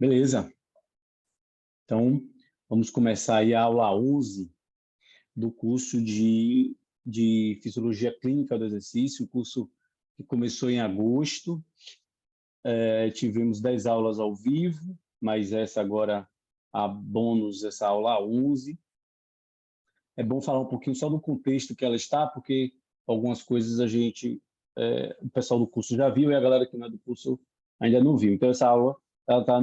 Beleza. Então, vamos começar aí a aula 11 do curso de Fisiologia Clínica do Exercício, o curso que começou em agosto. Tivemos 10 aulas ao vivo, mas essa agora, a bônus, essa aula 11. É bom falar um pouquinho só do contexto que ela está, porque algumas coisas o pessoal do curso já viu e a galera que não é do curso ainda não viu. Então, essa aula está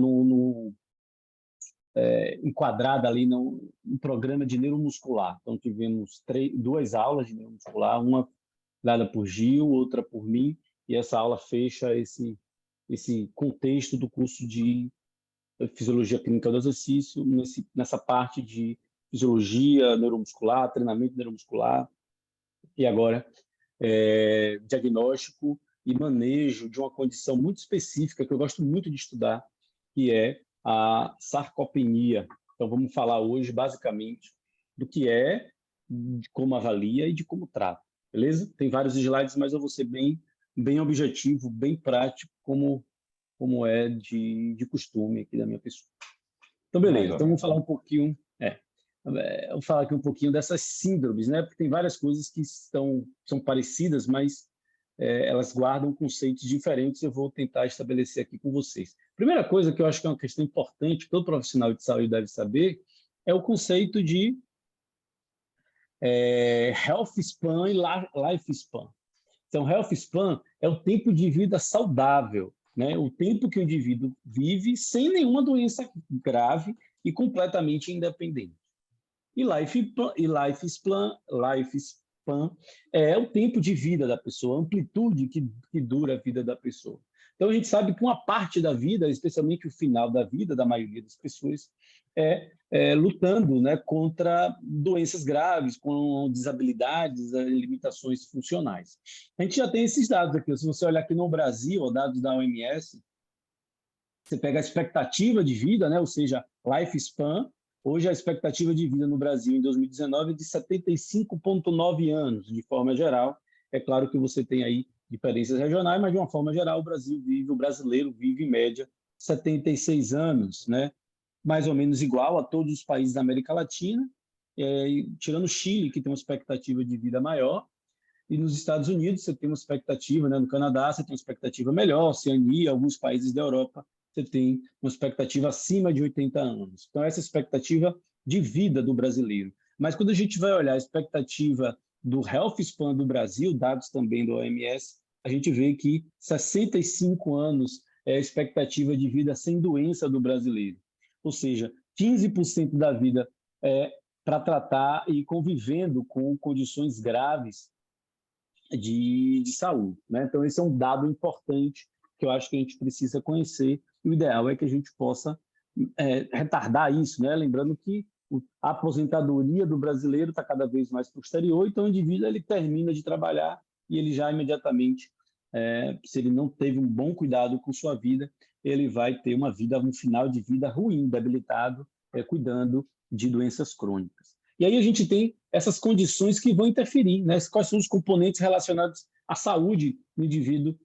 enquadrada ali no programa de neuromuscular. Então, tivemos 2 aulas de neuromuscular, uma dada por Gil, outra por mim, e essa aula fecha esse contexto do curso de Fisiologia Clínica do Exercício, nessa parte de fisiologia neuromuscular, treinamento neuromuscular, e agora diagnóstico e manejo de uma condição muito específica que eu gosto muito de estudar, que é a sarcopenia. Então, vamos falar hoje, basicamente, do que é, de como avalia e de como trata, beleza? Tem vários slides, mas eu vou ser bem objetivo, bem prático, como é de costume aqui da minha pessoa. Então, beleza. Então, vamos falar um pouquinho... vou falar aqui um pouquinho dessas síndromes, né? Porque tem várias coisas que são parecidas, mas elas guardam conceitos diferentes. Eu vou tentar estabelecer aqui com vocês. Primeira coisa que eu acho que é uma questão importante, que todo profissional de saúde deve saber, é o conceito de health span e life span. Então, health span é o tempo de vida saudável, né? O tempo que o indivíduo vive sem nenhuma doença grave e completamente independente. E life span é o tempo de vida da pessoa, a amplitude que dura a vida da pessoa. Então, a gente sabe que uma parte da vida, especialmente o final da vida da maioria das pessoas, lutando, né, contra doenças graves, com desabilidades, limitações funcionais. A gente já tem esses dados aqui. Se você olhar aqui no Brasil, os dados da OMS, você pega a expectativa de vida, né, ou seja, lifespan. Hoje, a expectativa de vida no Brasil, em 2019, é de 75,9 anos, de forma geral. É claro que você tem aí diferenças regionais, mas, de uma forma geral, o brasileiro vive, em média, 76 anos, né? Mais ou menos igual a todos os países da América Latina, tirando o Chile, que tem uma expectativa de vida maior. E nos Estados Unidos, você tem uma expectativa, né? No Canadá, você tem uma expectativa melhor, Oceania, alguns países da Europa, você tem uma expectativa acima de 80 anos. Então, essa é a expectativa de vida do brasileiro. Mas quando a gente vai olhar a expectativa do Health Span do Brasil, dados também do OMS, a gente vê que 65 anos é a expectativa de vida sem doença do brasileiro. Ou seja, 15% da vida para tratar e convivendo com condições graves de saúde, né? Então, esse é um dado importante que eu acho que a gente precisa conhecer, e o ideal é que a gente possa retardar isso, né? Lembrando que a aposentadoria do brasileiro está cada vez mais posterior, então o indivíduo ele termina de trabalhar e ele já imediatamente, se ele não teve um bom cuidado com sua vida, ele vai ter um final de vida ruim, debilitado, cuidando de doenças crônicas. E aí a gente tem essas condições que vão interferir, né? Quais são os componentes relacionados à saúde no indivíduo,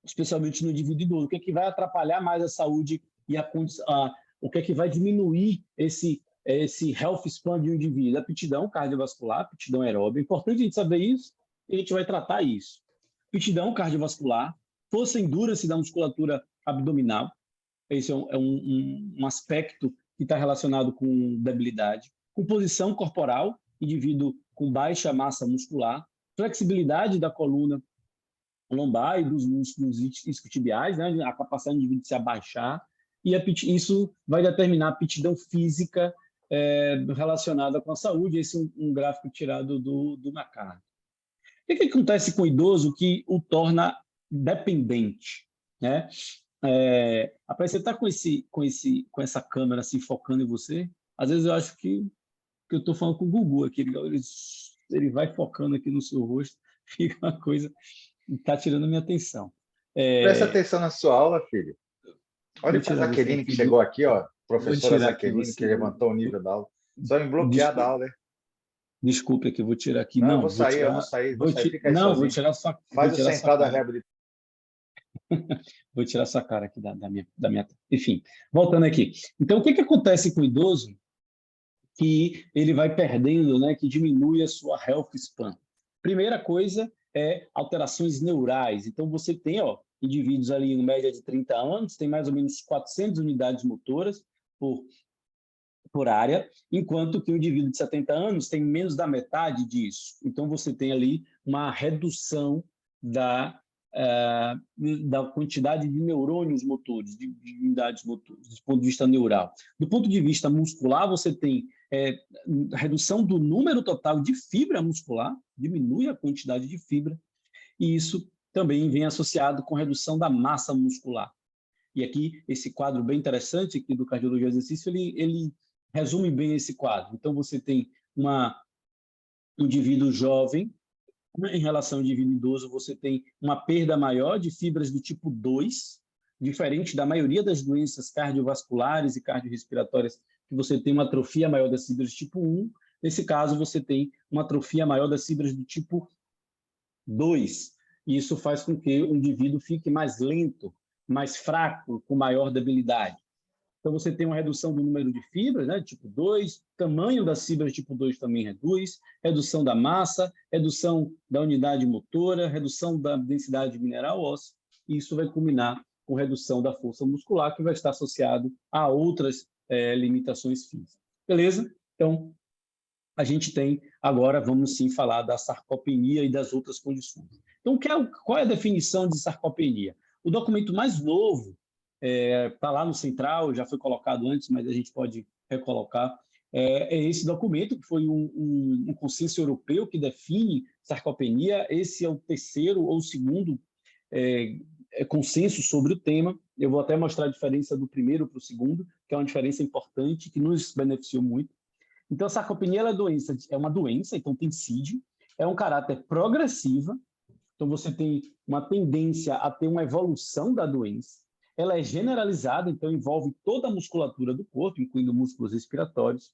especialmente no indivíduo idoso? O que é que vai atrapalhar mais a saúde e o que é que vai diminuir esse health span de um indivíduo? Aptidão cardiovascular, aptidão aeróbica. É importante a gente saber isso e a gente vai tratar isso. Aptidão cardiovascular, força e endurance da musculatura abdominal. Esse é um aspecto que está relacionado com debilidade. Composição corporal, indivíduo com baixa massa muscular. Flexibilidade da coluna lombar e dos músculos isquiotibiais, né? A capacidade do indivíduo de se abaixar. E isso vai determinar a aptidão física relacionada com a saúde. Esse é um gráfico tirado do McCarthy. O que acontece com o idoso que o torna dependente, né? Rapaz, você está com essa câmera assim, focando em você? Às vezes eu acho que eu estou falando com o Gugu aqui, ele vai focando aqui no seu rosto, fica uma coisa que está tirando a minha atenção. Presta atenção na sua aula, filho. Olha para a Zaqueline que chegou aqui, ó. Professora Zaqueline, que levantou o nível da aula. Só me bloquear da aula, né? Desculpe aqui, vou tirar aqui. Não, eu vou sair, fica aí não, sozinho. vou tirar só. Faz o central da reabilitação. Vou tirar sua cara aqui da minha... Enfim, voltando aqui. Então, o que acontece com o idoso? Que ele vai perdendo, né, que diminui a sua health span. Primeira coisa é alterações neurais. Então, você tem, ó, indivíduos ali em média de 30 anos, tem mais ou menos 400 unidades motoras por área, enquanto que o indivíduo de 70 anos tem menos da metade disso. Então, você tem ali uma redução da, da quantidade de neurônios motores, de unidades motoras, do ponto de vista neural. Do ponto de vista muscular, você tem redução do número total de fibra muscular, diminui a quantidade de fibra, e isso também vem associado com redução da massa muscular. E aqui, esse quadro bem interessante aqui do Cardiologia e Exercício, ele resume bem esse quadro. Então, você tem um indivíduo jovem, em relação ao indivíduo idoso, você tem uma perda maior de fibras do tipo 2, diferente da maioria das doenças cardiovasculares e cardiorrespiratórias, que você tem uma atrofia maior das fibras do tipo 1. Nesse caso, você tem uma atrofia maior das fibras do tipo 2. E isso faz com que o indivíduo fique mais lento, mais fraco, com maior debilidade. Então, você tem uma redução do número de fibras, né, tipo 2, tamanho das fibras tipo 2 também reduz, redução da massa, redução da unidade motora, redução da densidade mineral óssea, e isso vai culminar com redução da força muscular, que vai estar associado a outras limitações físicas. Beleza? Então, a gente tem, agora vamos sim falar da sarcopenia e das outras condições. Então, qual é a definição de sarcopenia? O documento mais novo, está lá no Central, já foi colocado antes, mas a gente pode recolocar, é esse documento, que foi um consenso europeu que define sarcopenia. Esse é o terceiro ou segundo consenso sobre o tema. Eu vou até mostrar a diferença do primeiro para o segundo, que é uma diferença importante, que nos beneficiou muito. Então, a sarcopenia é uma doença, então tem CID, é um caráter progressiva, então você tem uma tendência a ter uma evolução da doença. Ela é generalizada, então envolve toda a musculatura do corpo, incluindo músculos respiratórios,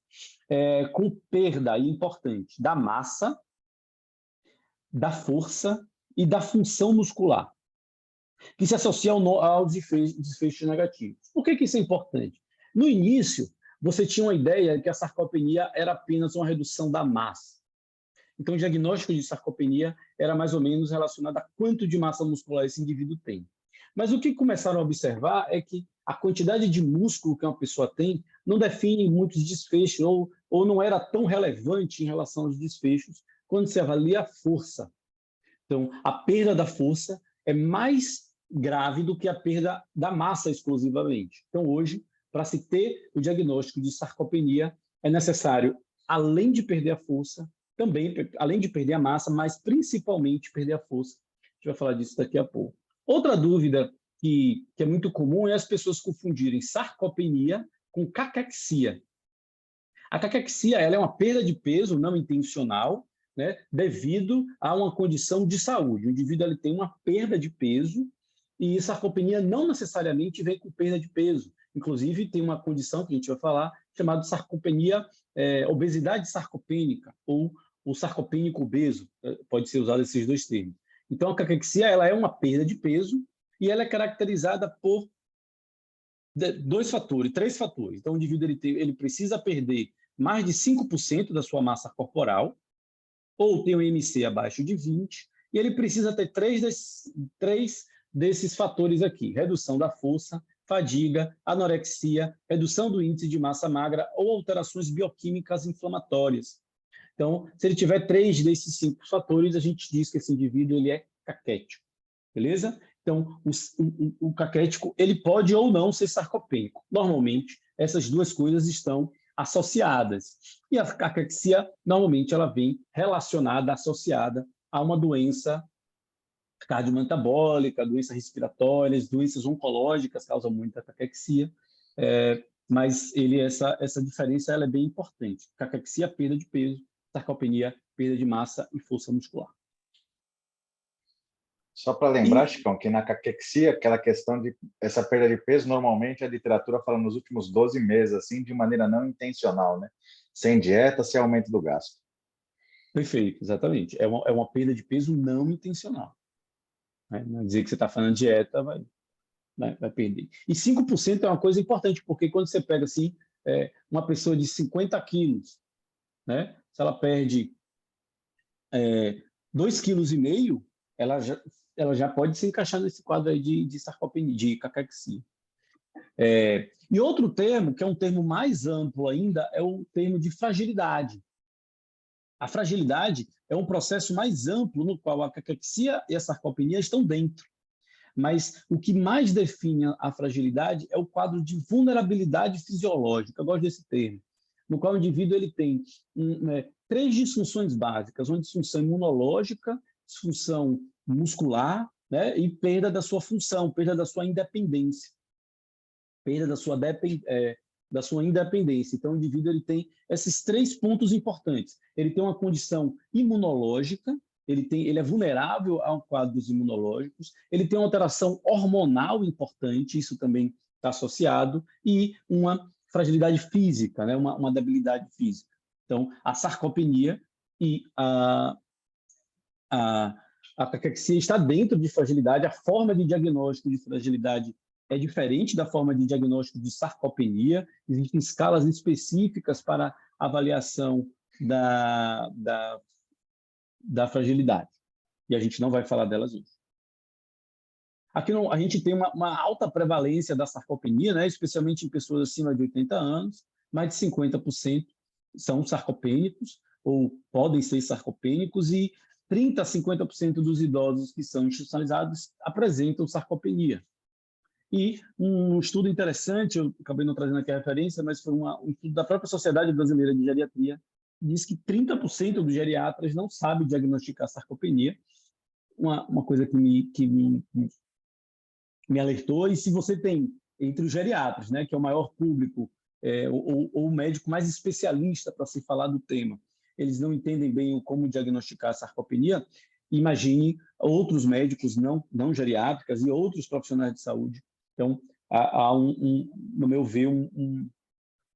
com perda, aí importante, da massa, da força e da função muscular, que se associa aos desfechos negativos. Por que isso é importante? No início, você tinha uma ideia de que a sarcopenia era apenas uma redução da massa. Então, o diagnóstico de sarcopenia era mais ou menos relacionado a quanto de massa muscular esse indivíduo tem. Mas o que começaram a observar é que a quantidade de músculo que uma pessoa tem não define muitos desfechos, ou não era tão relevante em relação aos desfechos quando se avalia a força. Então, a perda da força é mais grave do que a perda da massa exclusivamente. Então, hoje, para se ter o diagnóstico de sarcopenia, é necessário, além de perder a força, também, além de perder a massa, mas principalmente perder a força. A gente vai falar disso daqui a pouco. Outra dúvida que é muito comum é as pessoas confundirem sarcopenia com caquexia. A caquexia ela é uma perda de peso não intencional, né, devido a uma condição de saúde. O indivíduo ele tem uma perda de peso e sarcopenia não necessariamente vem com perda de peso. Inclusive, tem uma condição que a gente vai falar chamada sarcopenia, obesidade sarcopênica ou o sarcopênico obeso. Pode ser usado esses dois termos. Então, a caquexia ela é uma perda de peso e ela é caracterizada por três fatores. Então, o indivíduo ele precisa perder mais de 5% da sua massa corporal, ou tem um IMC abaixo de 20, e ele precisa ter três desses fatores aqui: redução da força, fadiga, anorexia, redução do índice de massa magra ou alterações bioquímicas inflamatórias. Então, se ele tiver 3 desses 5 fatores, a gente diz que esse indivíduo ele é caquético, beleza? Então, o caquético ele pode ou não ser sarcopênico. Normalmente, essas duas coisas estão associadas. E a caquexia, normalmente, ela vem relacionada, associada a uma doença cardiometabólica, doenças respiratórias, doenças oncológicas causam muita caquexia, mas essa diferença ela é bem importante. Caquexia, perda de peso, sarcopenia, perda de massa e força muscular. Só para lembrar, Chicão, que na caquexia, aquela questão de essa perda de peso, normalmente a literatura fala nos últimos 12 meses, assim, de maneira não intencional, né? Sem dieta, sem aumento do gasto. Perfeito, exatamente. É uma perda de peso não intencional. né? Não dizer que você está fazendo dieta, vai perder. E 5% é uma coisa importante, porque quando você pega assim, uma pessoa de 50 quilos, né? Se ela perde 2,5 kg, ela já pode se encaixar nesse quadro aí de sarcopenia, de caquexia. E outro termo, que é um termo mais amplo ainda, é o termo de fragilidade. A fragilidade é um processo mais amplo no qual a caquexia e a sarcopenia estão dentro. Mas o que mais define a fragilidade é o quadro de vulnerabilidade fisiológica. Eu gosto desse termo, no qual o indivíduo ele tem 3 disfunções básicas: uma disfunção imunológica, disfunção muscular, né, e perda da sua função, perda da sua independência, perda da sua independência. Então, o indivíduo ele tem esses 3 pontos importantes. Ele tem uma condição imunológica, ele é vulnerável a quadros imunológicos, ele tem uma alteração hormonal importante, isso também está associado, e uma fragilidade física, né? uma debilidade física. Então, a sarcopenia e a caquexia está dentro de fragilidade. A forma de diagnóstico de fragilidade é diferente da forma de diagnóstico de sarcopenia. Existem escalas específicas para avaliação da fragilidade. E a gente não vai falar delas hoje. Aqui a gente tem uma alta prevalência da sarcopenia, né? Especialmente em pessoas acima de 80 anos. Mais de 50% são sarcopênicos ou podem ser sarcopênicos, e 30% a 50% dos idosos que são institucionalizados apresentam sarcopenia. E um estudo interessante, eu acabei não trazendo aqui a referência, mas foi um estudo da própria Sociedade Brasileira de Geriatria, diz que 30% dos geriatras não sabem diagnosticar sarcopenia, uma coisa que me alertou. E se você tem, entre os geriatras, né, que é o maior público, ou o médico mais especialista para se falar do tema, eles não entendem bem como diagnosticar a sarcopenia, imagine outros médicos não geriátricas e outros profissionais de saúde. Então, há no meu ver,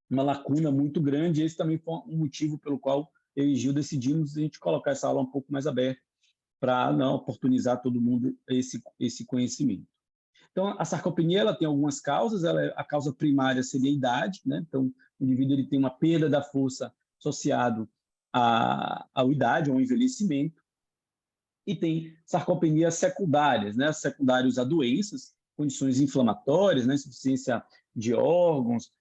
uma lacuna muito grande. Esse também foi um motivo pelo qual eu e Gil decidimos a gente colocar essa aula um pouco mais aberta, para não oportunizar todo mundo esse conhecimento. Então, a sarcopenia ela tem algumas causas. A causa primária seria a idade, né? Então, o indivíduo ele tem uma perda da força associado à idade, ao envelhecimento. E tem sarcopenias secundárias, né? Secundários a doenças, condições inflamatórias, né? Insuficiência de órgãos,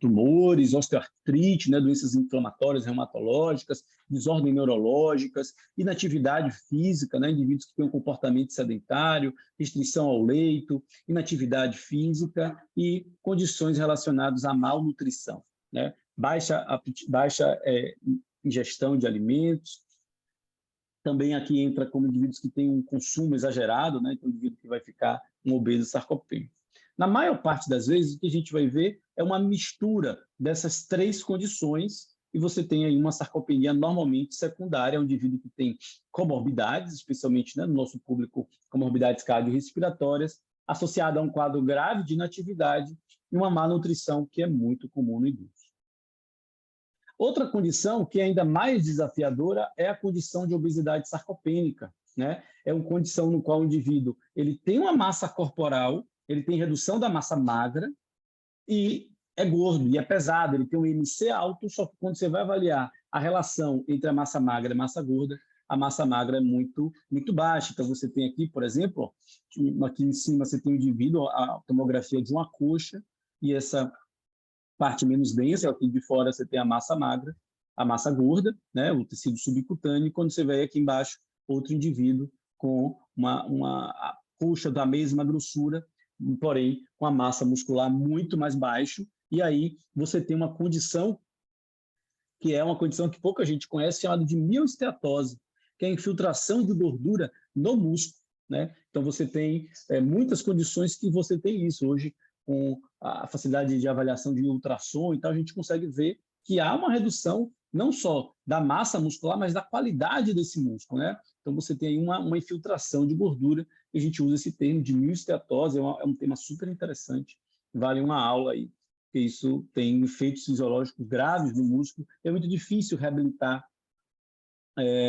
tumores, osteoartrite, né? Doenças inflamatórias, reumatológicas, desordens neurológicas, inatividade física, né? Indivíduos que têm um comportamento sedentário, restrição ao leito, inatividade física e condições relacionadas à malnutrição, né? Baixa ingestão de alimentos. Também aqui entra como indivíduos que têm um consumo exagerado, né? Então, indivíduo que vai ficar um obeso sarcopênico. Na maior parte das vezes, o que a gente vai ver é uma mistura dessas 3 condições, e você tem aí uma sarcopenia normalmente secundária, um indivíduo que tem comorbidades, especialmente, né, no nosso público, comorbidades cardiorrespiratórias, associada a um quadro grave de inatividade e uma má nutrição, que é muito comum no idoso. Outra condição, que é ainda mais desafiadora, é a condição de obesidade sarcopênica, né? É uma condição no qual o indivíduo ele tem uma massa corporal, ele tem redução da massa magra e é gordo e é pesado, ele tem um IMC alto, só que quando você vai avaliar a relação entre a massa magra e a massa gorda, a massa magra é muito, muito baixa. Então, você tem aqui, por exemplo, aqui em cima você tem o indivíduo, a tomografia de uma coxa, e essa parte menos densa, aqui de fora você tem a massa magra, a massa gorda, né, o tecido subcutâneo, e quando você vê aqui embaixo, outro indivíduo com uma coxa da mesma grossura, porém com a massa muscular muito mais baixo, e aí você tem uma condição que é uma condição que pouca gente conhece, chamada de mioesteatose, que é a infiltração de gordura no músculo, né? Então você tem muitas condições que você tem isso. Hoje, com a facilidade de avaliação de ultrassom e tal, a gente consegue ver que há uma redução não só da massa muscular, mas da qualidade desse músculo, né? Então você tem aí uma infiltração de gordura, e a gente usa esse termo de mioesteatose, é um tema super interessante, vale uma aula aí, porque isso tem efeitos fisiológicos graves no músculo, é muito difícil reabilitar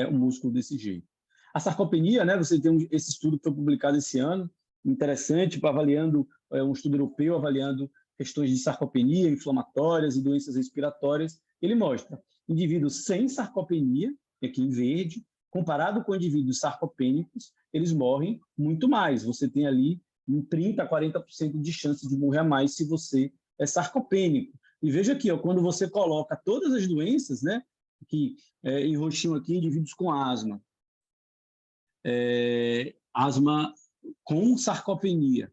o músculo desse jeito. A sarcopenia, né, você tem esse estudo que foi publicado esse ano, interessante, avaliando, um estudo europeu avaliando questões de sarcopenia, inflamatórias e doenças respiratórias. Ele mostra indivíduos sem sarcopenia, aqui em verde, comparado com indivíduos sarcopênicos, eles morrem muito mais. Você tem ali 30% a 40% de chance de morrer a mais se você é sarcopênico. E veja aqui, ó, quando você coloca todas as doenças, né, que em roxinho aqui, indivíduos com asma, asma com sarcopenia,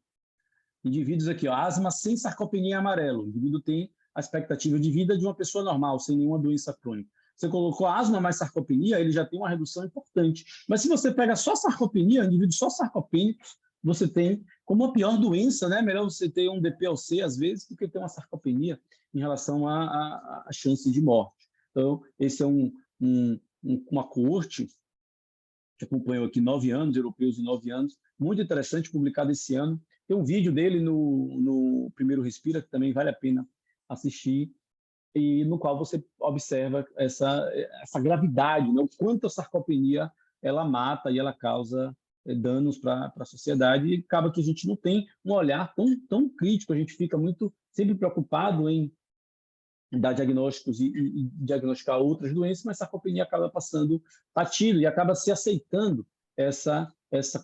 indivíduos aqui, ó, asma sem sarcopenia em amarelo, o indivíduo tem a expectativa de vida de uma pessoa normal, sem nenhuma doença crônica. Você colocou asma mais sarcopenia, ele já tem uma redução importante. Mas se você pega só sarcopenia, indivíduos só sarcopênicos, você tem como a pior doença, né? Melhor você ter um DPLC, às vezes, do que ter uma sarcopenia em relação à chance de morte. Então, esse é uma coorte que acompanhou aqui 9 anos, europeus de 9 anos, muito interessante, publicado esse ano. Tem um vídeo dele no Primeiro Respira, que também vale a pena assistir, e no qual você observa essa gravidade, né? O quanto a sarcopenia ela mata e ela causa danos para a sociedade, e acaba que a gente não tem um olhar tão crítico, a gente fica sempre preocupado em dar diagnósticos e diagnosticar outras doenças, mas a sarcopenia acaba passando batido e acaba se aceitando essa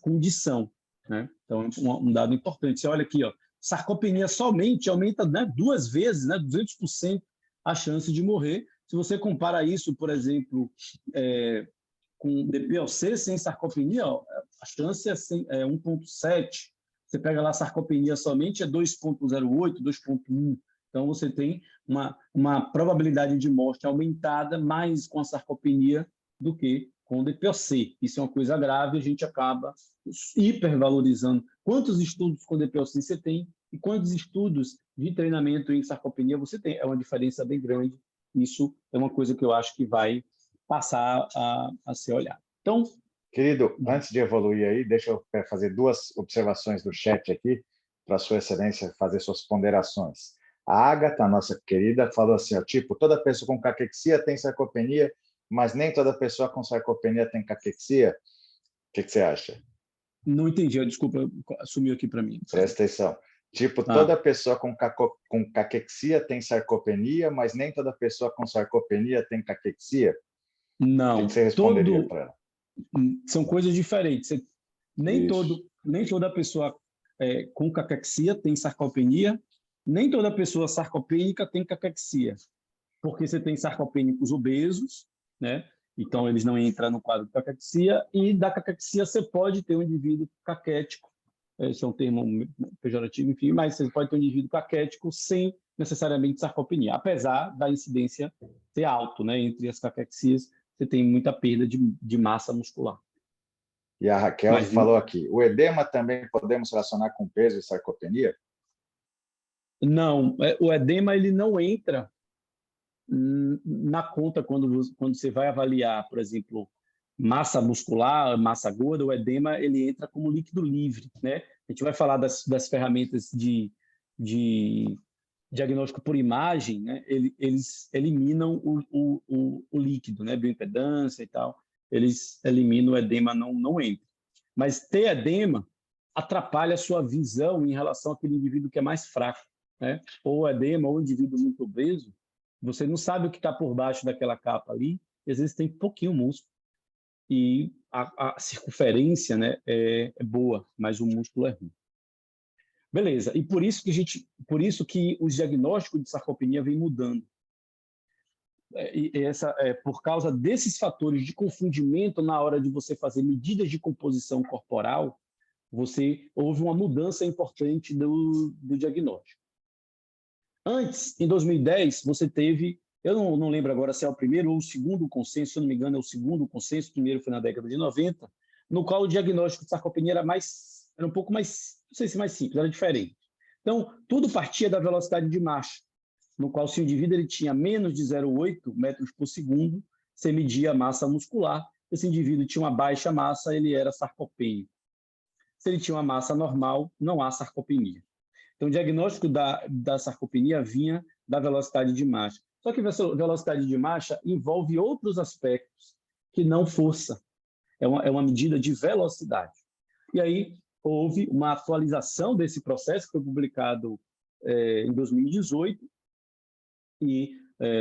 condição, né? Então, um dado importante. Você olha aqui, ó, sarcopenia somente aumenta, né, 2 vezes, né, 200% a chance de morrer. Se você compara isso, por exemplo, com DPLC sem sarcopenia, ó, a chance é 1,7. Você pega lá a sarcopenia somente, é 2,08, 2,1. Então, você tem uma probabilidade de morte aumentada mais com a sarcopenia do que com o DPLC. Isso é uma coisa grave, a gente acaba hipervalorizando quantos estudos com DPLC você tem e quantos estudos de treinamento em sarcopenia você tem. É uma diferença bem grande. Isso é uma coisa que eu acho que vai passar a ser olhado. Então, querido, antes de evoluir aí, deixa eu fazer 2 observações do chat aqui, para Sua Excelência fazer suas ponderações. A Ágata, nossa querida, falou assim, ó, tipo, toda pessoa com caquexia tem sarcopenia, mas nem toda pessoa com sarcopenia tem caquexia. O que você acha? Não entendi, desculpa, sumiu aqui para mim. Presta atenção. Tipo, toda pessoa com caquexia tem sarcopenia, mas nem toda pessoa com sarcopenia tem caquexia? Não. O que você responderia para ela? São coisas diferentes. Nem toda pessoa com caquexia tem sarcopenia, nem toda pessoa sarcopênica tem caquexia, porque você tem sarcopênicos obesos, né? Então eles não entram no quadro de caquexia, e da caquexia você pode ter um indivíduo caquético, esse é um termo pejorativo, enfim, mas você pode ter um indivíduo caquético sem necessariamente sarcopenia, apesar da incidência ser alto, né? Entre as caquexias, você tem muita perda de massa muscular. E a Raquel falou aqui, o edema também podemos relacionar com peso e sarcopenia? Não, o edema ele não entra na conta quando você vai avaliar, por exemplo, massa muscular, massa gorda. O edema ele entra como líquido livre, né? A gente vai falar das ferramentas de diagnóstico por imagem, né? Eles eliminam o líquido, né? Bioimpedância e tal, eles eliminam o edema, não entra. Mas ter edema atrapalha a sua visão em relação àquele indivíduo que é mais fraco, né? Ou edema, ou indivíduo muito obeso, você não sabe o que está por baixo daquela capa ali, e às vezes tem pouquinho músculo, e a circunferência, né, é boa, mas o músculo é ruim. Beleza, e por isso que os diagnósticos de sarcopenia vêm mudando. Por causa desses fatores de confundimento na hora de você fazer medidas de composição corporal, houve uma mudança importante do diagnóstico. Antes, em 2010, você teve, eu não lembro agora se é o primeiro ou o segundo consenso, se eu não me engano é o segundo consenso, o primeiro foi na década de 90, no qual o diagnóstico de sarcopenia era um pouco mais, não sei se mais simples, era diferente. Então, tudo partia da velocidade de marcha, no qual se o indivíduo ele tinha menos de 0,8 metros por segundo, você media a massa muscular, esse indivíduo tinha uma baixa massa, ele era sarcopênico. Se ele tinha uma massa normal, não há sarcopenia. Então, o diagnóstico da sarcopenia vinha da velocidade de marcha. Só que a velocidade de marcha envolve outros aspectos que não força. é uma medida de velocidade. E aí houve uma atualização desse processo, que foi publicado em 2018, e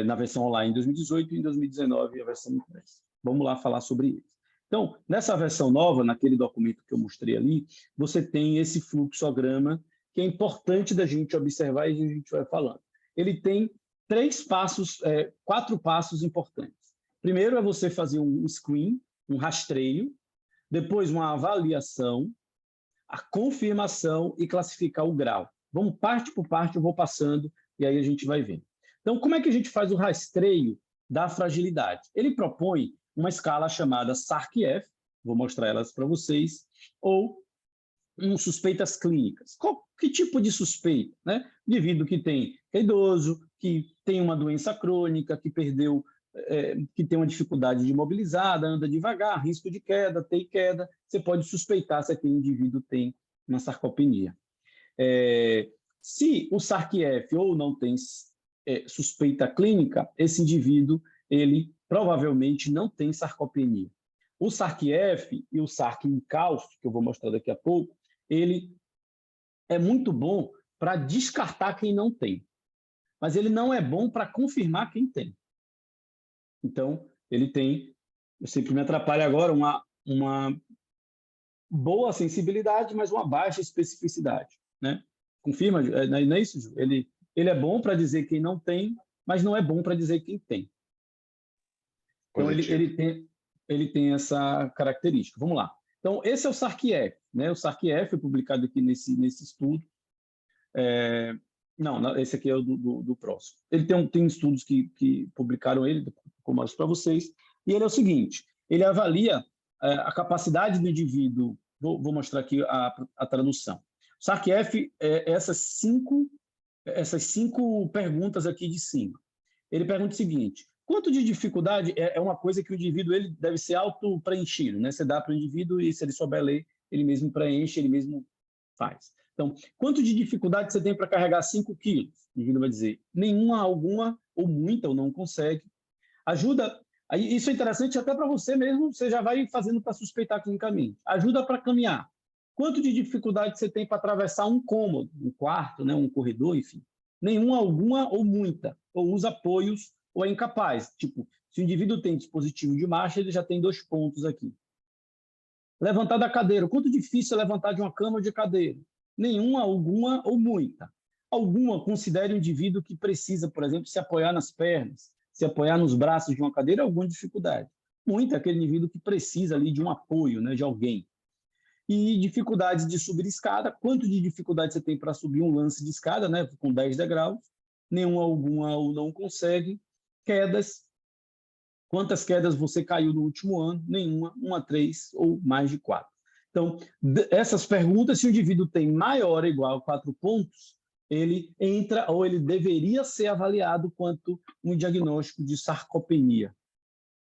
na versão online em 2018 e em 2019 a versão impressa. Vamos lá falar sobre isso. Então, nessa versão nova, naquele documento que eu mostrei ali, você tem esse fluxograma que é importante da gente observar e a gente vai falando. Ele tem 4 passos importantes. Primeiro é você fazer um screen, um rastreio, depois uma avaliação, a confirmação e classificar o grau. Vamos parte por parte, eu vou passando e aí a gente vai vendo. Então, como é que a gente faz o rastreio da fragilidade? Ele propõe uma escala chamada SARC-F, vou mostrar elas para vocês, ou suspeitas clínicas. Que tipo de suspeita? Né? Indivíduo que é idoso, que tem uma doença crônica, que perdeu, que tem uma dificuldade de mobilizar, anda devagar, risco de queda, tem queda, você pode suspeitar se aquele indivíduo tem uma sarcopenia. Se o SARC-F ou não tem suspeita clínica, esse indivíduo, ele provavelmente não tem sarcopenia. O SARC-F e o SARC-INCALF, que eu vou mostrar daqui a pouco, ele é muito bom para descartar quem não tem, mas ele não é bom para confirmar quem tem. Então, ele tem, eu sempre me atrapalho agora, uma boa sensibilidade, mas uma baixa especificidade. Né? Confirma, não é isso, Ju? Ele é bom para dizer quem não tem, mas não é bom para dizer quem tem. Então, ele tem essa característica. Vamos lá. Então, esse é o SARC-F. Né? O SARC-F foi publicado aqui nesse estudo. Não, esse aqui é o do próximo. Ele tem estudos que publicaram ele, que eu mostro para vocês, e ele é o seguinte, ele avalia a capacidade do indivíduo, vou mostrar aqui a tradução. O SARC-F é essas cinco perguntas aqui de cima. Ele pergunta o seguinte, quanto de dificuldade é uma coisa que o indivíduo ele deve ser auto-preenchido, né? Você dá para o indivíduo e se ele souber ler, ele mesmo preenche, ele mesmo faz. Então, quanto de dificuldade você tem para carregar 5 quilos? O indivíduo vai dizer, nenhuma, alguma, ou muita, ou não consegue. Ajuda, isso é interessante até para você mesmo, você já vai fazendo para suspeitar clinicamente. Ajuda para caminhar. Quanto de dificuldade você tem para atravessar um cômodo, um quarto, né, um corredor, enfim? Nenhuma, alguma ou muita, ou usa apoios, ou é incapaz. Tipo, se o indivíduo tem dispositivo de marcha, ele já tem 2 pontos aqui. Levantar da cadeira. Quanto difícil é levantar de uma cama ou de cadeira? Nenhuma, alguma ou muita. Alguma, considere o indivíduo que precisa, por exemplo, se apoiar nas pernas, se apoiar nos braços de uma cadeira, alguma dificuldade. Muita, aquele indivíduo que precisa ali de um apoio, né, de alguém. E dificuldades de subir escada. Quanto de dificuldade você tem para subir um lance de escada, né, com 10 degraus? Nenhuma, alguma ou não consegue. Quedas. Quantas quedas você caiu no último ano? Nenhuma, 1 a 3 ou mais de 4. Então, essas perguntas, se o indivíduo tem maior ou igual a 4 pontos, ele entra ou ele deveria ser avaliado quanto um diagnóstico de sarcopenia.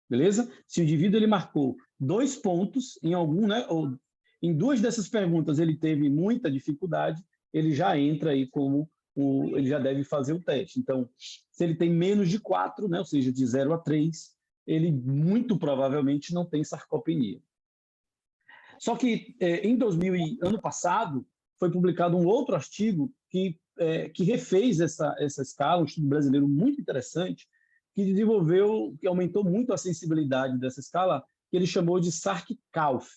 Beleza? Se o indivíduo ele marcou 2 pontos em algum, né, ou em 2 dessas perguntas ele teve muita dificuldade, ele já entra aí como ele já deve fazer o teste. Então, se ele tem menos de 4, né, ou seja, de 0 a 3, ele muito provavelmente não tem sarcopenia. Só que, ano passado, foi publicado um outro artigo que refez essa escala, um estudo brasileiro muito interessante, que que aumentou muito a sensibilidade dessa escala, que ele chamou de SARC-CALF.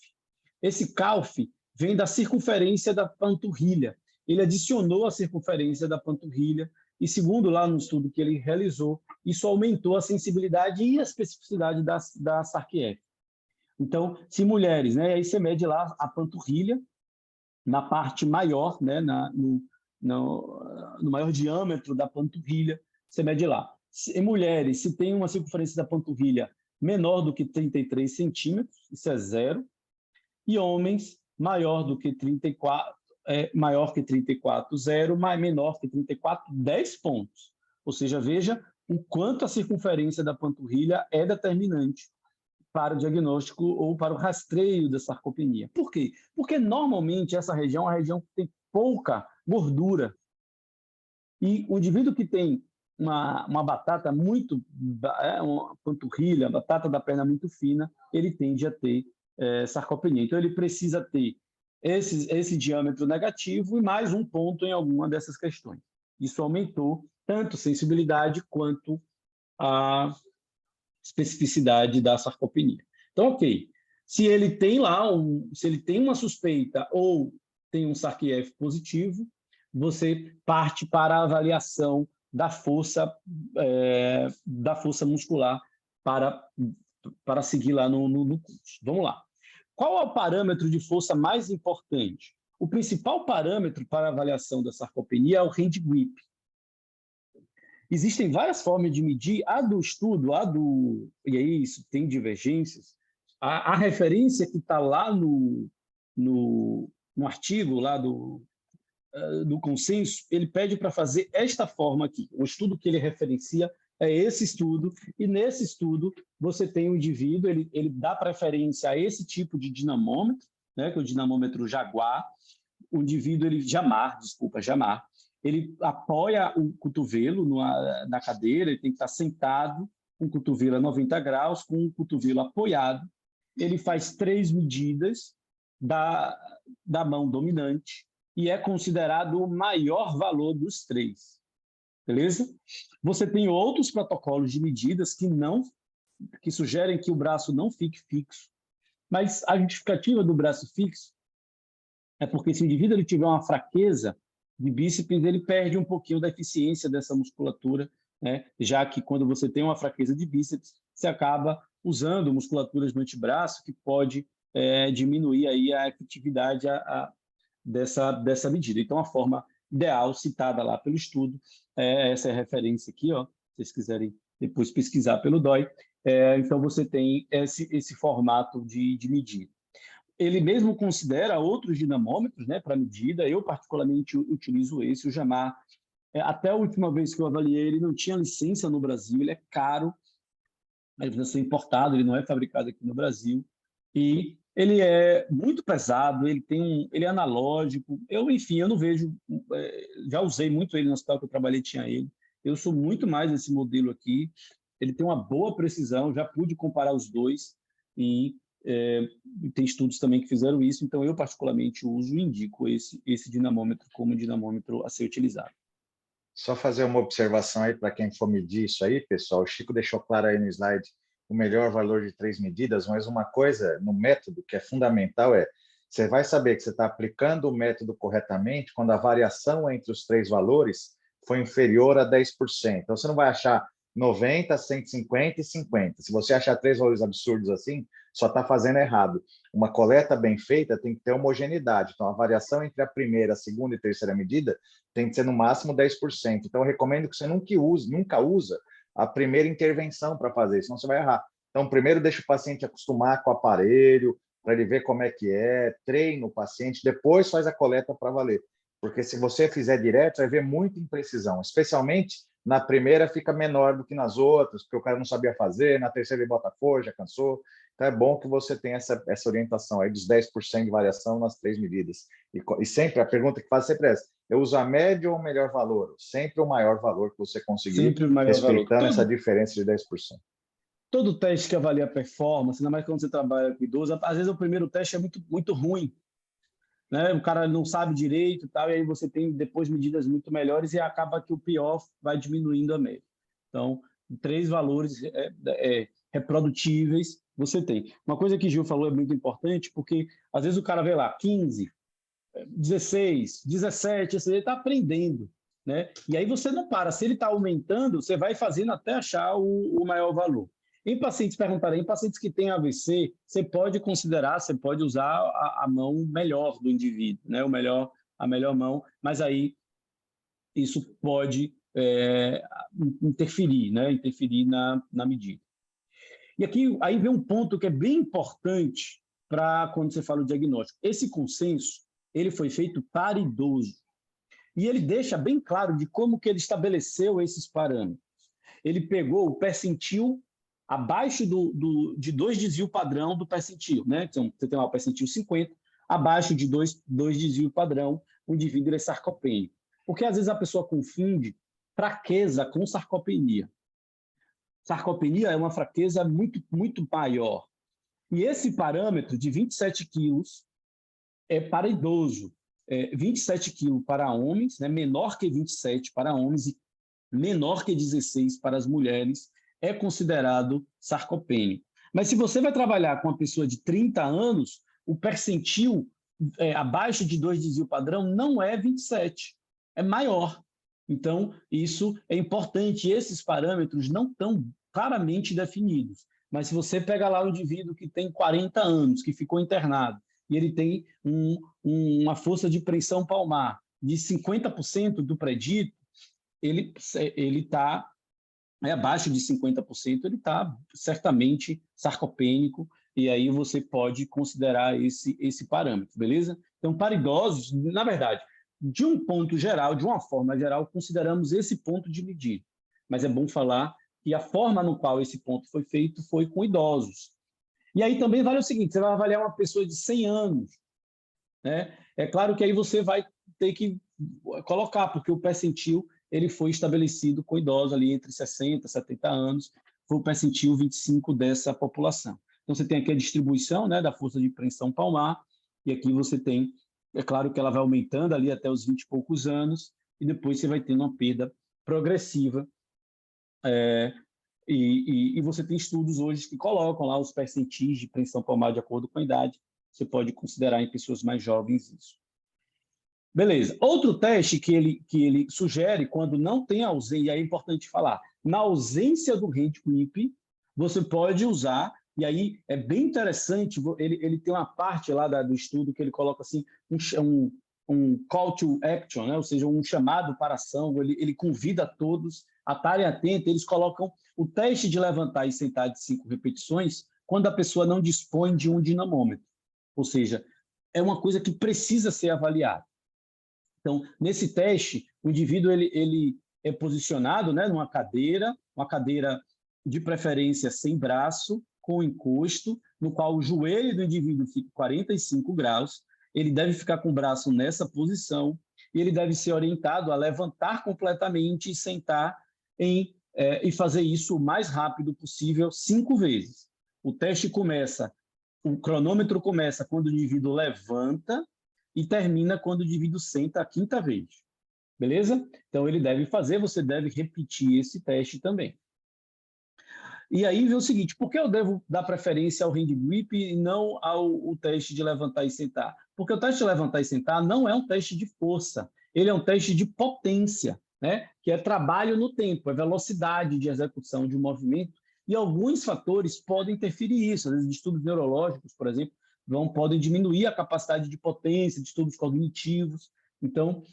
Esse CALF vem da circunferência da panturrilha. Ele adicionou a circunferência da panturrilha e, segundo lá no estudo que ele realizou, isso aumentou a sensibilidade e a especificidade da SARC-F. Então, se mulheres, né, aí você mede lá a panturrilha, na parte maior, né, no maior diâmetro da panturrilha, você mede lá. Em mulheres, se tem uma circunferência da panturrilha menor do que 33 centímetros, isso é 0, e homens, maior que 34, 0, mas menor que 34, 10 pontos. Ou seja, veja o quanto a circunferência da panturrilha é determinante para o diagnóstico ou para o rastreio da sarcopenia. Por quê? Porque normalmente essa região é uma região que tem pouca gordura. E o indivíduo que tem uma batata uma panturrilha, batata da perna muito fina, ele tende a ter sarcopenia. Então, ele precisa ter esse diâmetro negativo e mais um ponto em alguma dessas questões. Isso aumentou tanto a sensibilidade quanto a especificidade da sarcopenia. Então, ok, se ele tem se ele tem uma suspeita ou tem um SARC-F positivo, você parte para a avaliação da força muscular para seguir lá no curso. Vamos lá. Qual é o parâmetro de força mais importante? O principal parâmetro para a avaliação da sarcopenia é o hand grip. Existem várias formas de medir. E aí isso tem divergências. A referência que está lá no artigo lá do consenso, ele pede para fazer esta forma aqui. O estudo que ele referencia é esse estudo, e nesse estudo você tem o indivíduo, ele dá preferência a esse tipo de dinamômetro, né, que é o dinamômetro Jaguar. O indivíduo, Jamar, ele apoia o cotovelo na cadeira, ele tem que estar sentado, com o cotovelo a 90 graus, com o cotovelo apoiado. Ele faz 3 medidas da mão dominante e é considerado o maior valor dos 3. Beleza? Você tem outros protocolos de medidas que sugerem que o braço não fique fixo, mas a justificativa do braço fixo é porque se o indivíduo tiver uma fraqueza de bíceps, ele perde um pouquinho da eficiência dessa musculatura, né? Já que quando você tem uma fraqueza de bíceps, você acaba usando musculaturas no antebraço, que pode diminuir aí a efetividade dessa medida. Então, a forma ideal citada lá pelo estudo, essa é a referência aqui, ó, se vocês quiserem depois pesquisar pelo DOI. Então, você tem esse formato de medida. Ele mesmo considera outros dinamômetros, né, para medida. Eu, particularmente, utilizo esse, o Jamar. Até a última vez que eu avaliei, ele não tinha licença no Brasil, ele é caro, ele precisa ser importado, ele não é fabricado aqui no Brasil. E ele é muito pesado, ele é analógico. Enfim, eu não vejo... já usei muito ele no hospital que eu trabalhei, tinha ele. Eu sou muito mais esse modelo aqui. Ele tem uma boa precisão, já pude comparar os dois. E tem estudos também que fizeram isso. Então, eu particularmente uso e indico esse dinamômetro como dinamômetro a ser utilizado. Só fazer uma observação aí para quem for medir isso aí, pessoal. O Chico deixou claro aí no slide o melhor valor de 3 medidas, mas uma coisa no método que é fundamental você vai saber que você está aplicando o método corretamente quando a variação entre os 3 valores foi inferior a 10%. Então, você não vai achar 90, 150 e 50. Se você achar 3 valores absurdos assim, só está fazendo errado. Uma coleta bem feita tem que ter homogeneidade. Então, a variação entre a primeira, a segunda e terceira medida tem que ser no máximo 10%. Então, eu recomendo que você nunca usa a primeira intervenção para fazer, senão você vai errar. Então, primeiro deixa o paciente acostumar com o aparelho, para ele ver como é que treina o paciente, depois faz a coleta para valer. Porque se você fizer direto, vai ver muita imprecisão, especialmente na primeira fica menor do que nas outras, porque o cara não sabia fazer, na terceira ele bota força, já cansou. Então, é bom que você tenha essa orientação aí dos 10% de variação nas 3 medidas. E sempre, a pergunta que faz sempre é essa: eu uso a média ou o melhor valor? Sempre o maior valor que você conseguir, sempre o maior valor. Essa diferença de 10%. Todo teste que avalia a performance, ainda mais quando você trabalha com idoso, às vezes o primeiro teste é muito, muito ruim, né? O cara não sabe direito, tal, e aí você tem depois medidas muito melhores e acaba que o pior vai diminuindo a média. Então, 3 valores reprodutíveis você tem. Uma coisa que o Gil falou é muito importante, porque às vezes o cara vê lá 15, 16, 17, ele está aprendendo, né? E aí você não para. Se ele está aumentando, você vai fazendo até achar o maior valor. Em pacientes que têm AVC, você pode considerar, você pode usar a mão melhor do indivíduo, né? A melhor mão, mas aí isso pode interferir, né? Interferir na medida. E aqui aí vem um ponto que é bem importante para quando você fala o diagnóstico. Esse consenso, ele foi feito para idoso. E ele deixa bem claro de como que ele estabeleceu esses parâmetros. Ele pegou o percentil abaixo de 2 desvio padrão do percentil, né? Então, você tem lá o percentil 50, abaixo de 2 desvio padrão, o indivíduo é sarcopênico. Porque às vezes a pessoa confunde fraqueza com sarcopenia. Sarcopenia é uma fraqueza muito, muito maior. E esse parâmetro de 27 quilos é para idoso, 27 quilos para homens, né, menor que 27 para homens e menor que 16 para as mulheres, é considerado sarcopênico. Mas se você vai trabalhar com uma pessoa de 30 anos, o percentil abaixo de 2 desvio padrão não é 27, é maior. Então, isso é importante. Esses parâmetros não estão claramente definidos. Mas se você pega lá o indivíduo que tem 40 anos, que ficou internado, e ele tem uma força de pressão palmar de 50% do predito, ele está abaixo de 50%, ele está certamente sarcopênico, e aí você pode considerar esse parâmetro, beleza? Então, para idosos, na verdade, de um ponto geral, de uma forma geral, consideramos esse ponto de medida. Mas é bom falar que a forma no qual esse ponto foi feito foi com idosos. E aí também vale o seguinte, você vai avaliar uma pessoa de 100 anos, né? É claro que aí você vai ter que colocar, porque o percentil ele foi estabelecido com idosos ali entre 60 e 70 anos, foi o percentil 25 dessa população. Então, você tem aqui a distribuição, né, da força de preensão palmar, e aqui você tem, é claro que ela vai aumentando ali até os 20 e poucos anos, e depois você vai tendo uma perda progressiva, e você tem estudos hoje que colocam lá os percentis de preensão palmar de acordo com a idade, você pode considerar em pessoas mais jovens isso. Beleza. Outro teste que ele sugere, quando não tem ausência, e aí é importante falar, na ausência do hand grip, você pode usar, e aí é bem interessante, ele tem uma parte lá do estudo que ele coloca assim, um call to action, né? Ou seja, um chamado para ação, ele convida todos a estarem atentos, eles colocam o teste de levantar e sentar de 5 repetições quando a pessoa não dispõe de um dinamômetro. Ou seja, é uma coisa que precisa ser avaliada. Então, nesse teste, o indivíduo ele é posicionado, né, numa cadeira, uma cadeira de preferência sem braço, com encosto, no qual o joelho do indivíduo fica 45 graus, ele deve ficar com o braço nessa posição, e ele deve ser orientado a levantar completamente e sentar e fazer isso o mais rápido possível, 5 vezes. O teste começa, o cronômetro começa quando o indivíduo levanta, e termina quando o indivíduo senta a 5ª vez. Beleza? Então, ele deve fazer, você deve repetir esse teste também. E aí vem o seguinte, por que eu devo dar preferência ao hand grip e não ao teste de levantar e sentar? Porque o teste de levantar e sentar não é um teste de força, ele é um teste de potência, né? Que é trabalho no tempo, é velocidade de execução de um movimento, e alguns fatores podem interferir isso, às vezes estudos neurológicos, por exemplo, podem diminuir a capacidade de potência, de estudos cognitivos. Então,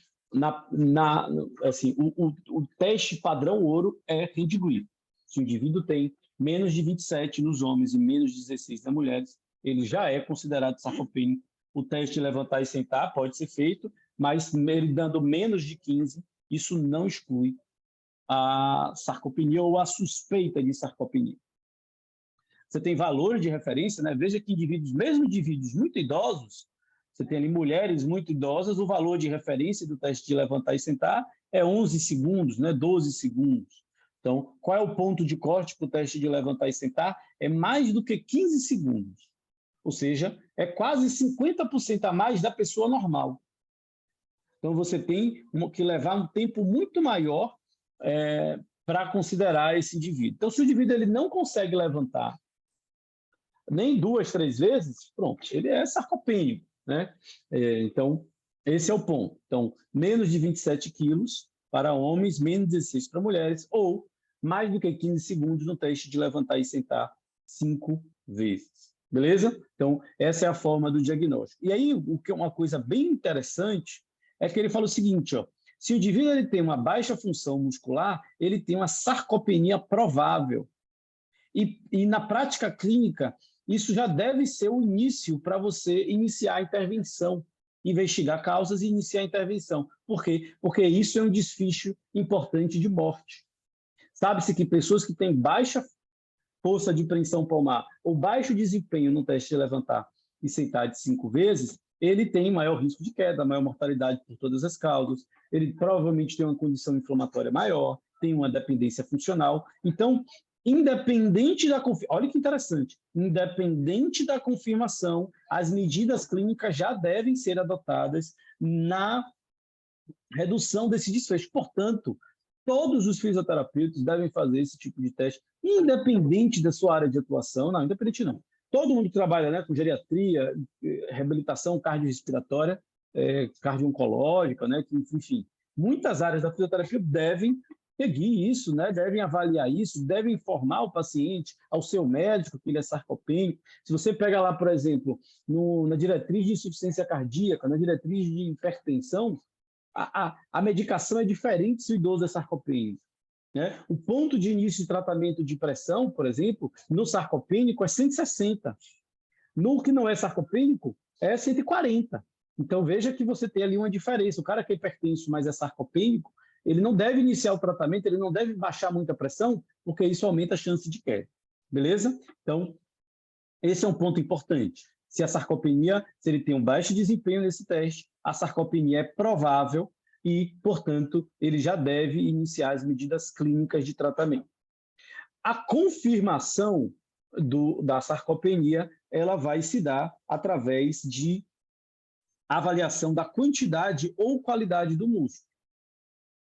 assim, o teste padrão ouro é hand grip. Se o indivíduo tem menos de 27 nos homens e menos de 16 nas mulheres, ele já é considerado sarcopênico. O teste de levantar e sentar pode ser feito, mas ele dando menos de 15, isso não exclui a sarcopenia ou a suspeita de sarcopenia. Você tem valores de referência, né? Veja que indivíduos, mesmo indivíduos muito idosos, você tem ali mulheres muito idosas, o valor de referência do teste de levantar e sentar é 11 segundos, né? 12 segundos. Então, qual é o ponto de corte para o teste de levantar e sentar? É mais do que 15 segundos. Ou seja, é quase 50% a mais da pessoa normal. Então, você tem que levar um tempo muito maior para considerar esse indivíduo. Então, se o indivíduo ele não consegue levantar nem 2, 3 vezes, pronto, ele é sarcopênico, né? Então, esse é o ponto. Então, menos de 27 quilos para homens, menos de 16 para mulheres, ou mais do que 15 segundos no teste de levantar e sentar 5 vezes. Beleza? Então, essa é a forma do diagnóstico. E aí, uma coisa bem interessante é que ele fala o seguinte, ó, se o indivíduo ele tem uma baixa função muscular, ele tem uma sarcopenia provável. E na prática clínica, isso já deve ser o início para você iniciar a intervenção, investigar causas e iniciar a intervenção. Por quê? Porque isso é um desfecho importante de morte. Sabe-se que pessoas que têm baixa força de preensão palmar ou baixo desempenho no teste de levantar e sentar de 5 vezes, ele tem maior risco de queda, maior mortalidade por todas as causas, ele provavelmente tem uma condição inflamatória maior, tem uma dependência funcional. Então, Independente da olha que interessante, independente da confirmação, as medidas clínicas já devem ser adotadas na redução desse desfecho. Portanto, todos os fisioterapeutas devem fazer esse tipo de teste, independente da sua área de atuação. Não, independente não. Todo mundo que trabalha, né, com geriatria, reabilitação cardiorrespiratória, cardio-oncológica, né, enfim, muitas áreas da fisioterapia devem seguir isso, né, devem avaliar isso, devem informar o paciente, ao seu médico, que ele é sarcopênico. Se você pega lá, por exemplo, na diretriz de insuficiência cardíaca, na diretriz de hipertensão, a medicação é diferente se o idoso é sarcopênico, né? O ponto de início de tratamento de pressão, por exemplo, no sarcopênico é 160. No que não é sarcopênico, é 140. Então, veja que você tem ali uma diferença. O cara que é hipertenso, mas é sarcopênico, ele não deve iniciar o tratamento, ele não deve baixar muita pressão, porque isso aumenta a chance de queda. Beleza? Então, esse é um ponto importante. Se a sarcopenia, se ele tem um baixo desempenho nesse teste, a sarcopenia é provável e, portanto, ele já deve iniciar as medidas clínicas de tratamento. A confirmação da sarcopenia, ela vai se dar através de avaliação da quantidade ou qualidade do músculo.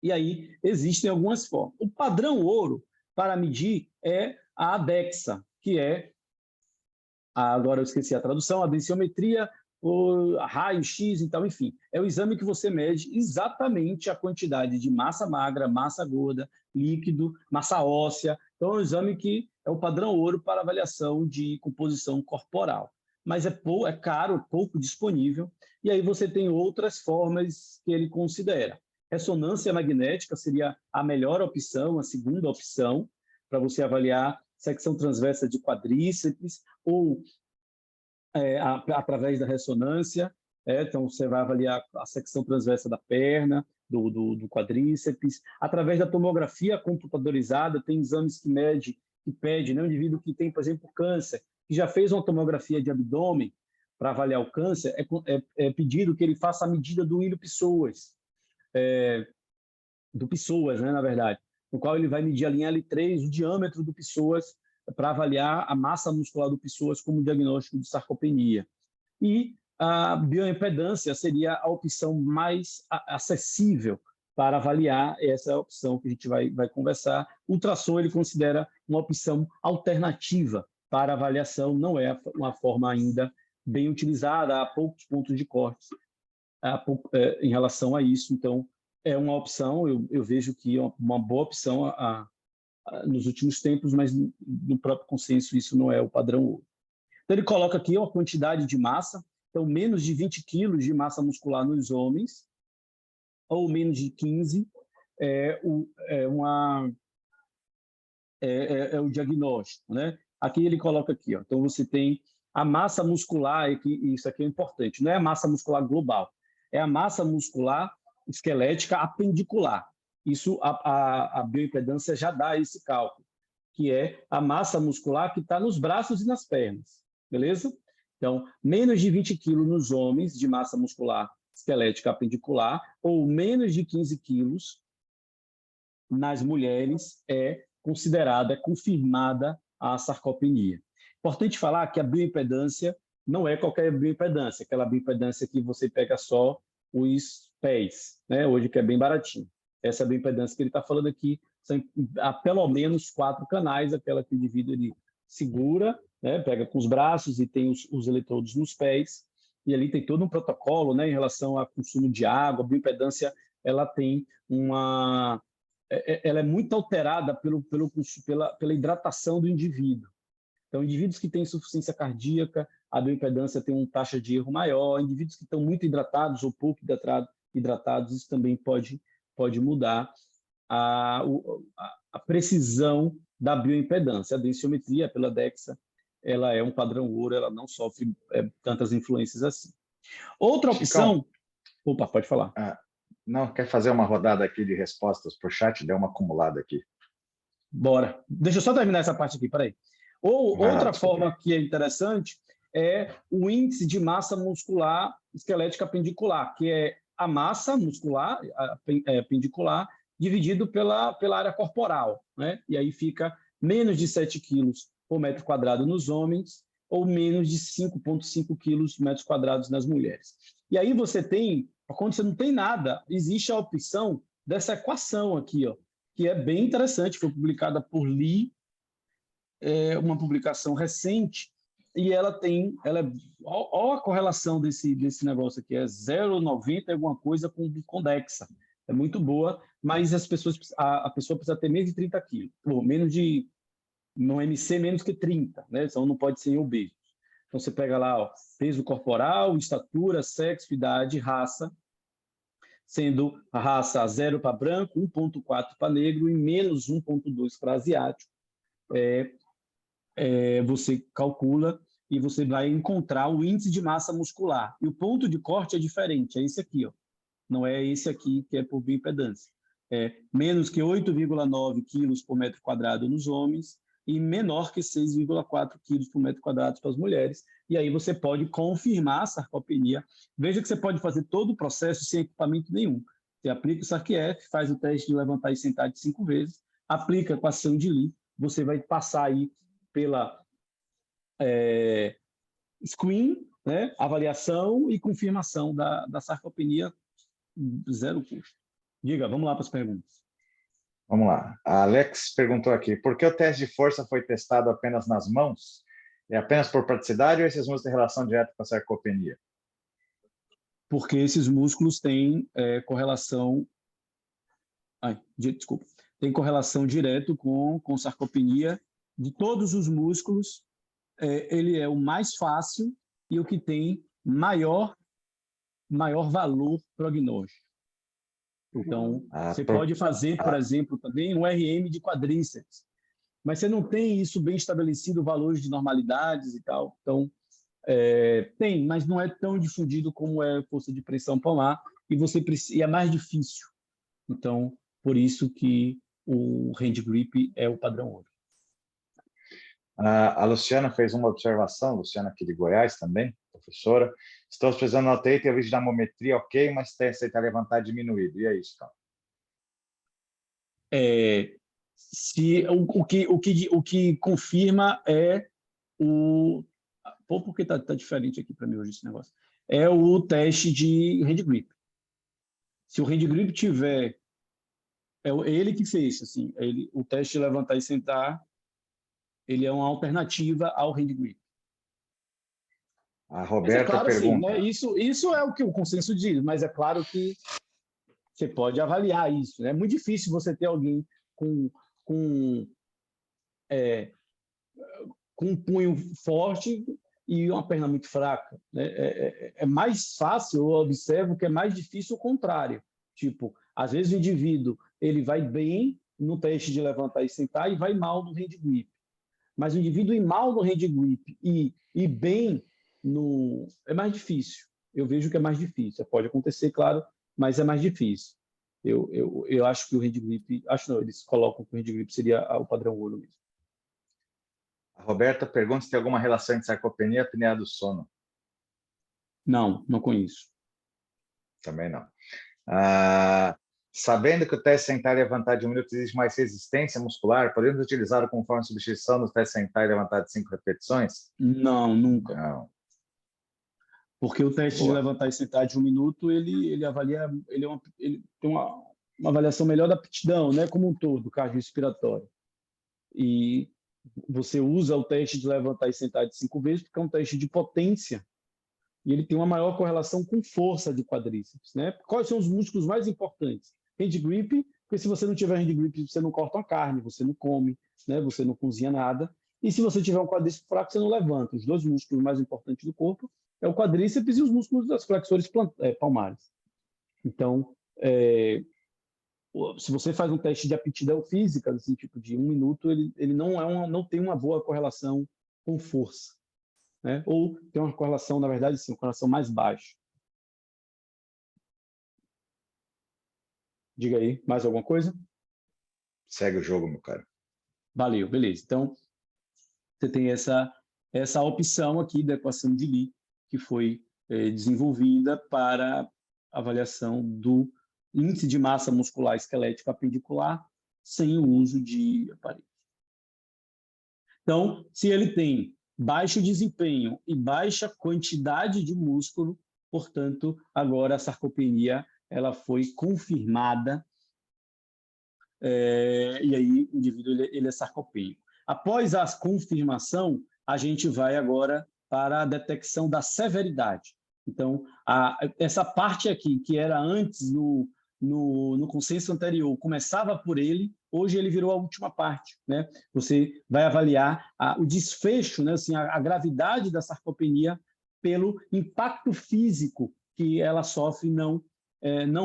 E aí existem algumas formas. O padrão ouro para medir é a DEXA, que é, agora eu esqueci a tradução, a densiometria, o raio-x, então, enfim, é o exame que você mede exatamente a quantidade de massa magra, massa gorda, líquido, massa óssea. Então, é um exame que é o padrão ouro para avaliação de composição corporal. Mas é caro, pouco disponível, e aí você tem outras formas que ele considera. Ressonância magnética seria a melhor opção, a segunda opção, para você avaliar secção transversa de quadríceps ou através da ressonância. Então, você vai avaliar a secção transversa da perna, do quadríceps. Através da tomografia computadorizada, tem exames que pede, né? Um indivíduo que tem, por exemplo, câncer, que já fez uma tomografia de abdômen para avaliar o câncer, é pedido que ele faça a medida do ilho-pessoas, do pessoas, né, na verdade, no qual ele vai medir a linha L3, o diâmetro do pessoas, para avaliar a massa muscular do pessoas como diagnóstico de sarcopenia. E a bioimpedância seria a opção mais acessível para avaliar essa opção que a gente vai conversar. O ultrassom ele considera uma opção alternativa para avaliação, não é uma forma ainda bem utilizada, há poucos pontos de corte em relação a isso. Então, é uma opção, eu vejo que é uma boa opção nos últimos tempos, mas no próprio consenso isso não é o padrão ouro. Então, ele coloca aqui uma quantidade de massa, então menos de 20 quilos de massa muscular nos homens, ou menos de 15, é o diagnóstico, né? Aqui ele coloca aqui, ó, então você tem a massa muscular, isso aqui é importante, não é a massa muscular global, é a massa muscular esquelética apendicular. Isso a bioimpedância já dá esse cálculo, que é a massa muscular que está nos braços e nas pernas, beleza? Então, menos de 20 quilos nos homens de massa muscular esquelética apendicular, ou menos de 15 quilos nas mulheres é considerada, confirmada a sarcopenia. Importante falar que a bioimpedância não é qualquer bioimpedância, aquela bioimpedância que você pega só os pés, né? Hoje que é bem baratinho. Essa bioimpedância que ele está falando aqui, são há pelo menos 4 canais, aquela que o indivíduo ele segura, né? Pega com os braços e tem os eletrodos nos pés, e ali tem todo um protocolo, né, em relação ao consumo de água. A bioimpedância ela tem ela é muito alterada pela hidratação do indivíduo. Então, indivíduos que têm insuficiência cardíaca, a bioimpedância tem uma taxa de erro maior. Indivíduos que estão muito hidratados ou pouco hidratados, isso também pode mudar a precisão da bioimpedância. A densiometria, pela DEXA, ela é um padrão ouro, ela não sofre tantas influências assim. Outra opção... Opa, pode falar. Não, quer fazer uma rodada aqui de respostas por chat? Deu uma acumulada aqui. Bora. Deixa eu só terminar essa parte aqui, peraí. Outra forma que é interessante é o índice de massa muscular esquelética apendicular, que é a massa muscular apendicular dividido pela área corporal, né? E aí fica menos de 7 quilos por metro quadrado nos homens ou menos de 5,5 quilos por metro quadrado nas mulheres. E aí você tem, quando você não tem nada, existe a opção dessa equação aqui, ó, que é bem interessante, foi publicada por Lee, uma publicação recente, e ela é, ó a correlação desse negócio aqui, é 0,90 alguma coisa com DEXA. É muito boa, mas a pessoa precisa ter menos de 30 quilos, ou menos de, no MC, menos que 30, né? Então não pode ser obeso. Então você pega lá, ó, peso corporal, estatura, sexo, idade, raça, sendo a raça 0 para branco, 1,4 para negro e menos 1,2 para asiático. Você calcula e você vai encontrar o índice de massa muscular. E o ponto de corte é diferente, é esse aqui, ó. Não é esse aqui que é por bioimpedância. É menos que 8,9 quilos por metro quadrado nos homens e menor que 6,4 quilos por metro quadrado para as mulheres. E aí você pode confirmar a sarcopenia. Veja que você pode fazer todo o processo sem equipamento nenhum. Você aplica o SARC-F, faz o teste de levantar e sentar de 5 vezes, aplica a equação de Lee, você vai passar aí pela screen, né, avaliação e confirmação da sarcopenia, zero custo. Diga, vamos lá para as perguntas. Vamos lá. A Alex perguntou aqui, por que o teste de força foi testado apenas nas mãos? É apenas por praticidade ou esses músculos têm relação direta com a sarcopenia? Porque esses músculos têm correlação... desculpa. Tem correlação direto com sarcopenia de todos os músculos. Ele é o mais fácil e o que tem maior valor prognóstico. Então, você pode fazer, por exemplo, também um RM de quadríceps, mas você não tem isso bem estabelecido, valores de normalidades e tal. Então, tem, mas não é tão difundido como é força de pressão palmar e é mais difícil. Então, por isso que o hand grip é o padrão ouro. A Luciana fez uma observação, Luciana aqui de Goiás também, professora. Estamos precisando na UTI, tem o vídeo da mamometria, ok, mas tem aceitar levantar diminuído. E é isso, então. O que confirma é o... Pô, porque tá diferente aqui para mim hoje esse negócio. É o teste de hand grip. Se o hand grip tiver... É ele que fez, assim, o teste de levantar e sentar, ele é uma alternativa ao hand grip. A Roberta claro, pergunta... Assim, né? Isso é o que o consenso diz, mas é claro que você pode avaliar isso. Né? É muito difícil você ter alguém com um punho forte e uma perna muito fraca. Né? É mais fácil, eu observo que é mais difícil o contrário. Tipo, às vezes o indivíduo ele vai bem no teste de levantar e sentar e vai mal no hand grip. Mas o indivíduo ir mal no hand grip e bem no... é mais difícil. Eu vejo que é mais difícil. Pode acontecer, claro, mas é mais difícil. Eu acho que o hand grip... Acho não, eles colocam que o hand grip seria o padrão ouro mesmo. A Roberta pergunta se tem alguma relação entre sarcopenia e apneia do sono. Não conheço. Também não. Sabendo que o teste sentar e levantar de 1 minuto exige mais resistência muscular, podemos utilizá-lo como forma de substituição no teste sentar e levantar de 5 repetições? Não, nunca. Não. Porque o teste de levantar e sentar de 1 minuto, ele avalia, ele tem uma avaliação melhor da aptidão, né, como um todo, cardiorrespiratório. E você usa o teste de levantar e sentar de 5 vezes porque é um teste de potência e ele tem uma maior correlação com força de quadríceps, né? Quais são os músculos mais importantes? Hand grip, porque se você não tiver hand grip, você não corta uma carne, você não come, né? Você não cozinha nada. E se você tiver um quadríceps fraco, você não levanta. Os dois músculos mais importantes do corpo é o quadríceps e os músculos das flexores palmares. Então, se você faz um teste de aptidão física, assim, tipo de 1 minuto, ele não tem uma boa correlação com força. Né? Ou tem uma correlação, na verdade, sim, uma correlação mais baixa. Diga aí, mais alguma coisa? Segue o jogo, meu cara. Valeu, beleza. Então, você tem essa opção aqui da equação de Lee, que foi desenvolvida para avaliação do índice de massa muscular esquelética apendicular sem o uso de aparelho. Então, se ele tem baixo desempenho e baixa quantidade de músculo, portanto, agora a sarcopenia ela foi confirmada, e aí o indivíduo ele é sarcopênico. Após a confirmação, a gente vai agora para a detecção da severidade. Então, essa parte aqui, que era antes no consenso anterior, começava por ele, hoje ele virou a última parte, né? Você vai avaliar o desfecho, né? Assim, a gravidade da sarcopenia pelo impacto físico que ela sofre, não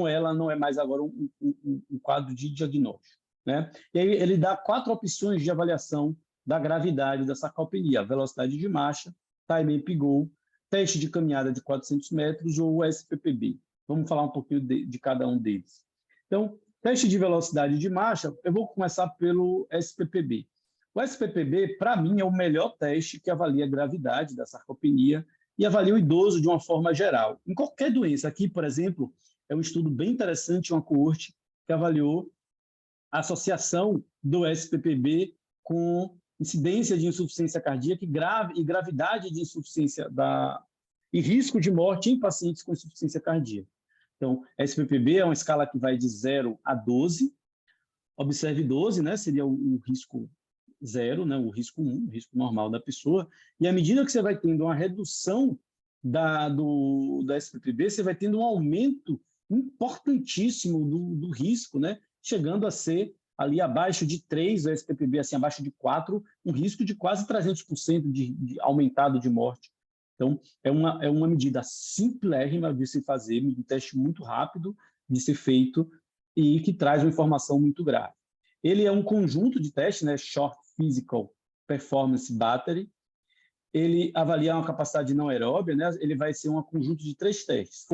é mais agora um quadro de diagnóstico, né? E aí ele dá 4 opções de avaliação da gravidade da sarcopenia: velocidade de marcha, time and go, teste de caminhada de 400 metros ou o SPPB. Vamos falar um pouquinho de cada um deles. Então, teste de velocidade de marcha, eu vou começar pelo SPPB. O SPPB, para mim, é o melhor teste que avalia a gravidade da sarcopenia e avalia o idoso de uma forma geral. Em qualquer doença. Aqui, por exemplo, é um estudo bem interessante, uma coorte que avaliou a associação do SPPB com incidência de insuficiência cardíaca e gravidade de insuficiência e risco de morte em pacientes com insuficiência cardíaca. Então, SPPB é uma escala que vai de 0 a 12. Observe 12, né, seria o risco 0, né, o risco 1, o risco normal da pessoa. E à medida que você vai tendo uma redução da SPPB, você vai tendo um aumento importantíssimo do risco, né, chegando a ser ali abaixo de 3, o SPPB assim, abaixo de 4, um risco de quase 300% de aumentado de morte. Então, é uma medida simplérrima de se fazer, um teste muito rápido de ser feito e que traz uma informação muito grave. Ele é um conjunto de testes, né, Short Physical Performance Battery. Ele avalia uma capacidade não aeróbia, né? Ele vai ser um conjunto de 3 testes: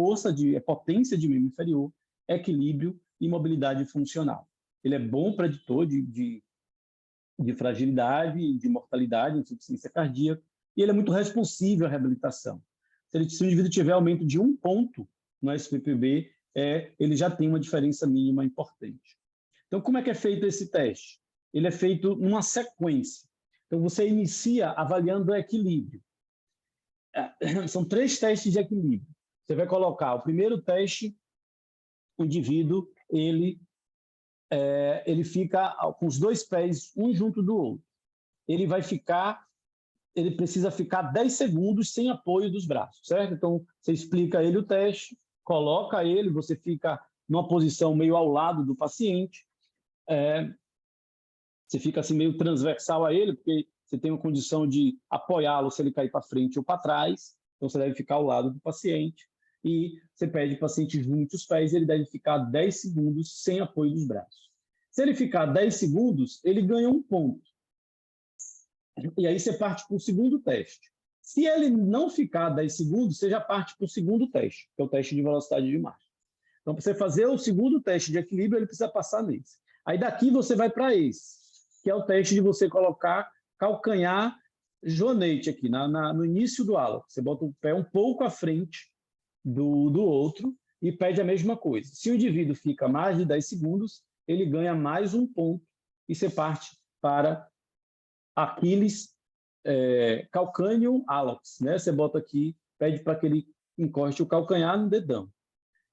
potência de membro inferior, equilíbrio e mobilidade funcional. Ele é bom preditor de fragilidade, de mortalidade, insuficiência cardíaca, e ele é muito responsível à reabilitação. Se o indivíduo tiver aumento de 1 ponto no SPPB, ele já tem uma diferença mínima importante. Então, como é que é feito esse teste? Ele é feito numa sequência. Então, você inicia avaliando o equilíbrio. São 3 testes de equilíbrio. Você vai colocar o primeiro teste, o indivíduo, ele fica com os 2 pés, um junto do outro. Ele precisa ficar 10 segundos sem apoio dos braços, certo? Então, você explica a ele o teste, coloca ele, você fica numa posição meio ao lado do paciente, você fica assim meio transversal a ele, porque você tem uma condição de apoiá-lo se ele cair para frente ou para trás, então você deve ficar ao lado do paciente, e você pede para o paciente junte os pés, ele deve ficar 10 segundos sem apoio dos braços. Se ele ficar 10 segundos, ele ganha 1 ponto. E aí você parte para o segundo teste. Se ele não ficar 10 segundos, você já parte para o segundo teste, que é o teste de velocidade de marcha. Então, para você fazer o segundo teste de equilíbrio, ele precisa passar nesse. Aí daqui você vai para esse, que é o teste de você colocar calcanhar joanete aqui, no início do halo. Você bota o pé um pouco à frente do outro e pede a mesma coisa. Se o indivíduo fica mais de 10 segundos, ele ganha mais 1 ponto e você parte para Aquiles calcâneo halox, né? Você bota aqui, pede para que ele encoste o calcanhar no dedão.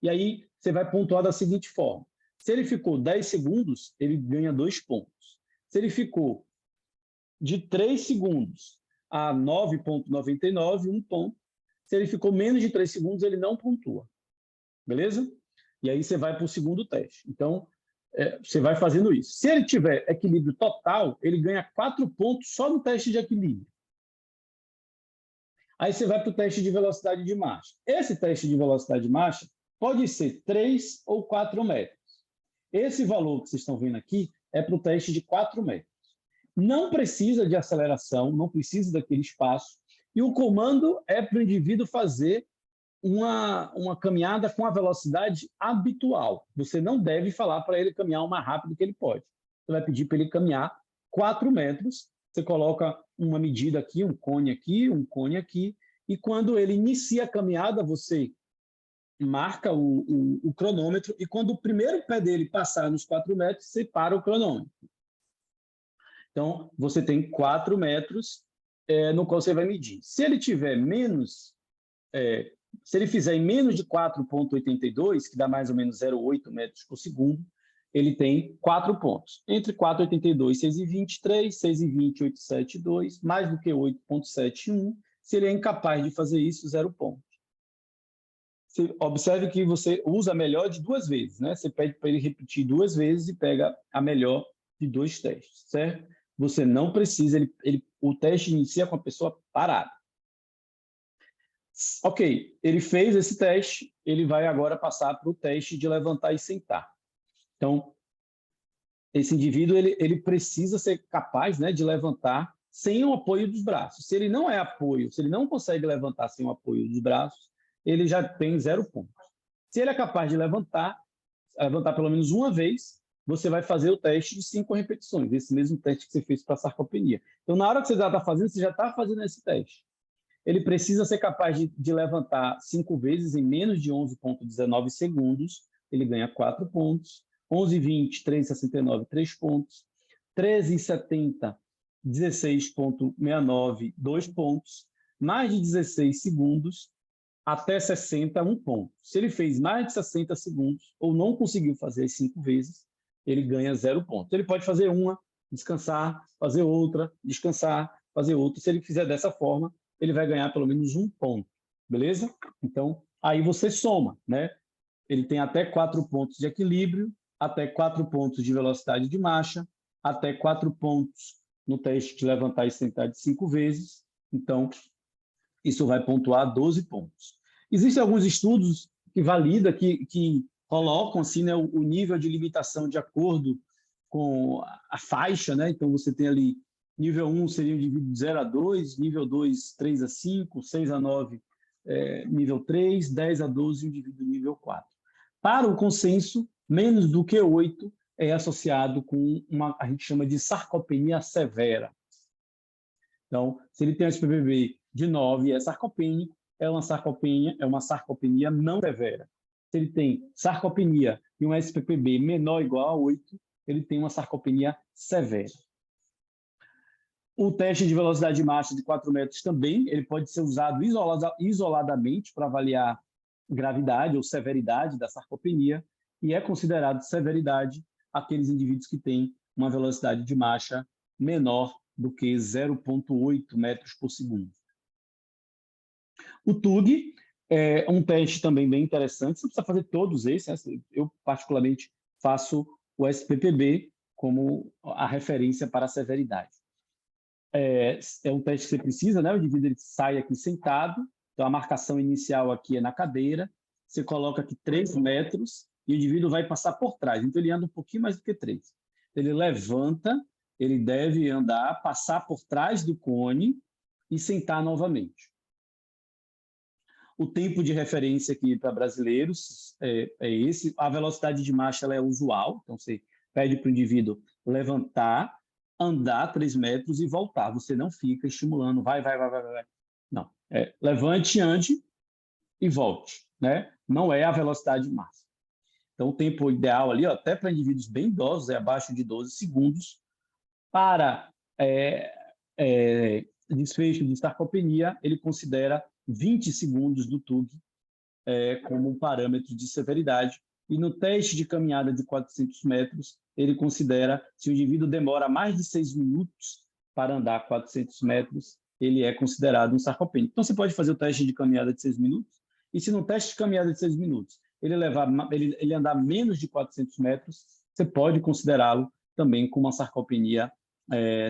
E aí você vai pontuar da seguinte forma: se ele ficou 10 segundos, ele ganha 2 pontos. Se ele ficou de 3 segundos a 9,99, 1 ponto. Se ele ficou menos de 3 segundos, ele não pontua. Beleza? E aí você vai para o segundo teste. Então, você vai fazendo isso. Se ele tiver equilíbrio total, ele ganha 4 pontos só no teste de equilíbrio. Aí você vai para o teste de velocidade de marcha. Esse teste de velocidade de marcha pode ser 3 ou 4 metros. Esse valor que vocês estão vendo aqui é para o teste de 4 metros. Não precisa de aceleração, não precisa daquele espaço. E o comando é para o indivíduo fazer uma caminhada com a velocidade habitual. Você não deve falar para ele caminhar o mais rápido que ele pode. Você vai pedir para ele caminhar 4 metros. Você coloca uma medida aqui, um cone aqui, e quando ele inicia a caminhada, você marca o cronômetro, e quando o primeiro pé dele passar nos 4 metros, você para o cronômetro. Então, você tem 4 metros no qual você vai medir. Se ele tiver menos, se ele fizer em menos de 4,82, que dá mais ou menos 0,8 metros por segundo, ele tem 4 pontos. Entre 4,82 e 6,23, 6,20, 8,72, mais do que 8,71, se ele é incapaz de fazer isso, 0 pontos. Você observe que você usa a melhor de 2 vezes, né? Você pede para ele repetir 2 vezes e pega a melhor de 2 testes, certo? Você não precisa, o teste inicia com a pessoa parada. Ok, ele fez esse teste, ele vai agora passar para o teste de levantar e sentar. Então, esse indivíduo ele precisa ser capaz, né, de levantar sem o apoio dos braços. Se ele não é apoio, se ele não consegue levantar sem o apoio dos braços, ele já tem 0 pontos. Se ele é capaz de levantar pelo menos uma vez, você vai fazer o teste de 5 repetições, esse mesmo teste que você fez para a sarcopenia. Então, na hora que você já está fazendo, você já está fazendo esse teste. Ele precisa ser capaz de levantar 5 vezes em menos de 11,19 segundos, ele ganha 4 pontos. 11,20, 3,69, 3 pontos. 13,70, 16,69, 2 pontos. Mais de 16 segundos, até 60, 1 ponto. Se ele fez mais de 60 segundos ou não conseguiu fazer as 5 vezes, ele ganha 0 pontos. Ele pode fazer uma, descansar, fazer outra, descansar, fazer outra. Se ele fizer dessa forma, ele vai ganhar pelo menos 1 ponto, beleza? Então, aí você soma, né? Ele tem até 4 pontos de equilíbrio, até 4 pontos de velocidade de marcha, até 4 pontos no teste de levantar e sentar de 5 vezes. Então, isso vai pontuar 12 pontos. Existem alguns estudos que validam, que colocam assim, né, o nível de limitação de acordo com a faixa, né? Então, você tem ali nível 1 seria o indivíduo de 0 a 2, nível 2, 3 a 5, 6 a 9, nível 3, 10 a 12, o indivíduo nível 4. Para o consenso, menos do que 8 é associado com a gente chama de sarcopenia severa. Então, se ele tem um SPPB de 9 e é sarcopênico, é uma sarcopenia não severa. Se ele tem sarcopenia e um SPPB menor ou igual a 8, ele tem uma sarcopenia severa. O teste de velocidade de marcha de 4 metros também, ele pode ser usado isoladamente para avaliar gravidade ou severidade da sarcopenia, e é considerado severidade aqueles indivíduos que têm uma velocidade de marcha menor do que 0,8 metros por segundo. O TUG é um teste também bem interessante, você precisa fazer todos esses, né? Eu particularmente faço o SPPB como a referência para a severidade. É um teste que você precisa, né? O indivíduo ele sai aqui sentado, então a marcação inicial aqui é na cadeira, você coloca aqui 3 metros e o indivíduo vai passar por trás, então ele anda um pouquinho mais do que 3. Ele levanta, ele deve andar, passar por trás do cone e sentar novamente. O tempo de referência aqui para brasileiros é esse, a velocidade de marcha ela é usual, então você pede para o indivíduo levantar, andar 3 metros e voltar. Você não fica estimulando, vai. Não, levante, ande e volte, né? Não é a velocidade máxima. Então, o tempo ideal ali, ó, até para indivíduos bem idosos, é abaixo de 12 segundos. Para desfecho de sarcopenia, ele considera 20 segundos do TUG como um parâmetro de severidade. E no teste de caminhada de 400 metros, ele considera, se o indivíduo demora mais de 6 minutos para andar 400 metros, ele é considerado um sarcopênico. Então, você pode fazer o teste de caminhada de 6 minutos, e se no teste de caminhada de 6 minutos ele andar menos de 400 metros, você pode considerá-lo também como uma sarcopenia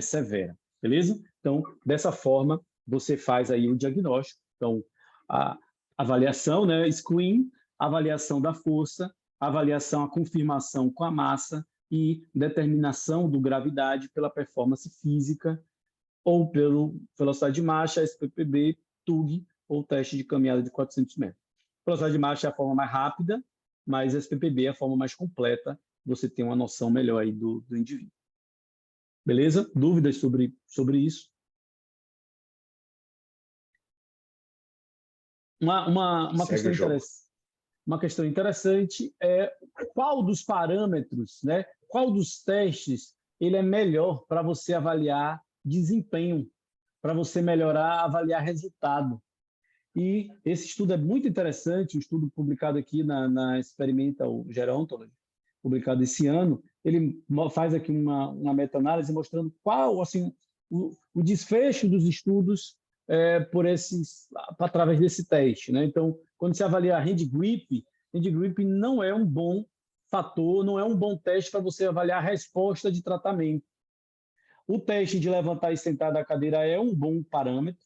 severa, beleza? Então, dessa forma, você faz aí o diagnóstico. Então, a avaliação, né, screen, avaliação da força, avaliação, a confirmação com a massa e determinação do gravidade pela performance física ou pela velocidade de marcha, SPPB, TUG ou teste de caminhada de 400 metros. Velocidade de marcha é a forma mais rápida, mas SPPB é a forma mais completa, você tem uma noção melhor aí do indivíduo. Beleza? Dúvidas sobre isso? Uma questão interessante é qual dos parâmetros, né, qual dos testes ele é melhor para você avaliar desempenho, para você melhorar, avaliar resultado. E esse estudo é muito interessante, um estudo publicado aqui na Experimental Gerontology, publicado esse ano. Ele faz aqui uma meta-análise mostrando qual assim, o desfecho dos estudos através desse teste, né? Então, quando você avalia a hand grip não é um bom fator, não é um bom teste para você avaliar a resposta de tratamento. O teste de levantar e sentar da cadeira é um bom parâmetro,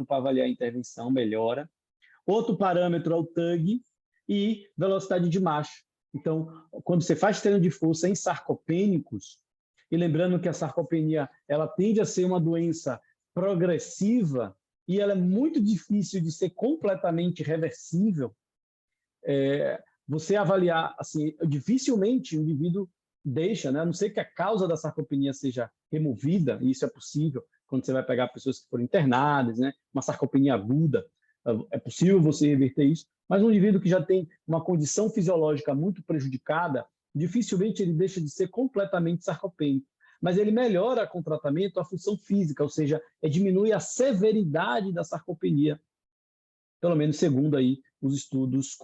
para avaliar a intervenção, melhora. Outro parâmetro é o TUG e velocidade de marcha. Então, quando você faz treino de força em sarcopênicos, e lembrando que a sarcopenia ela tende a ser uma doença progressiva e ela é muito difícil de ser completamente reversível, você avaliar, assim, dificilmente o indivíduo deixa, né? A não ser que a causa da sarcopenia seja removida, e isso é possível quando você vai pegar pessoas que foram internadas, né? Uma sarcopenia aguda, é possível você reverter isso, mas um indivíduo que já tem uma condição fisiológica muito prejudicada, dificilmente ele deixa de ser completamente sarcopênico, mas ele melhora com o tratamento a função física, ou seja, diminui a severidade da sarcopenia, pelo menos segundo aí os estudos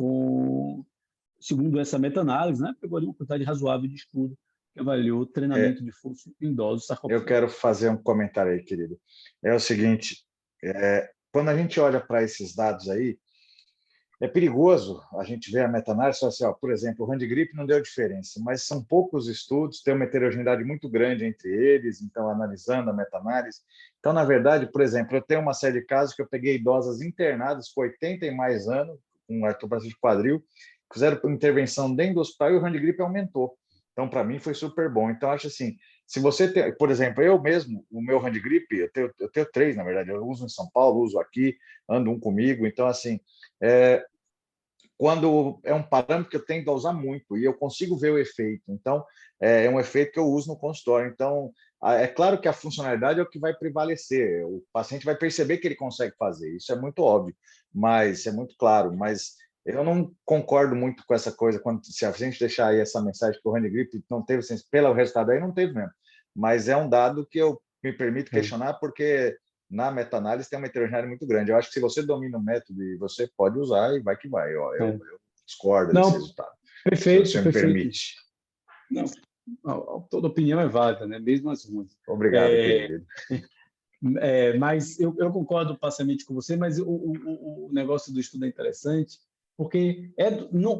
segundo essa meta-análise, né, pegou uma quantidade razoável de estudo que avaliou treinamento de força em idosos sarcopênicos. Eu quero fazer um comentário aí, querido. É o seguinte, quando a gente olha para esses dados aí, é perigoso a gente ver a meta-análise, assim, por exemplo, o hand grip não deu diferença, mas são poucos estudos, tem uma heterogeneidade muito grande entre eles, então, analisando a meta-análise. Então, na verdade, por exemplo, eu tenho uma série de casos que eu peguei idosas internadas com 80 e mais anos, com artrose de quadril, fizeram intervenção dentro do hospital e o hand grip aumentou. Então, para mim, foi super bom. Então, acho assim, se você tem, por exemplo, eu mesmo, o meu hand grip, eu tenho 3, na verdade, eu uso em São Paulo, uso aqui, ando um comigo, então, assim, quando é um parâmetro que eu tendo a usar muito e eu consigo ver o efeito. Então, é um efeito que eu uso no consultório. Então, é claro que a funcionalidade é o que vai prevalecer. O paciente vai perceber que ele consegue fazer. Isso é muito óbvio, mas é muito claro. Mas eu não concordo muito com essa coisa, se a gente deixar aí essa mensagem que o hand grip não teve, pelo resultado aí, não teve mesmo. Mas é um dado que eu me permito questionar, porque na meta-análise tem uma heterogeneidade muito grande. Eu acho que se você domina o método, você pode usar e vai que vai. Eu discordo desse resultado. Perfeito, se você me permite. Não, toda opinião é válida, né? Mesmo as ruins. Obrigado, querido. Mas eu concordo parcialmente com você, mas o negócio do estudo é interessante, porque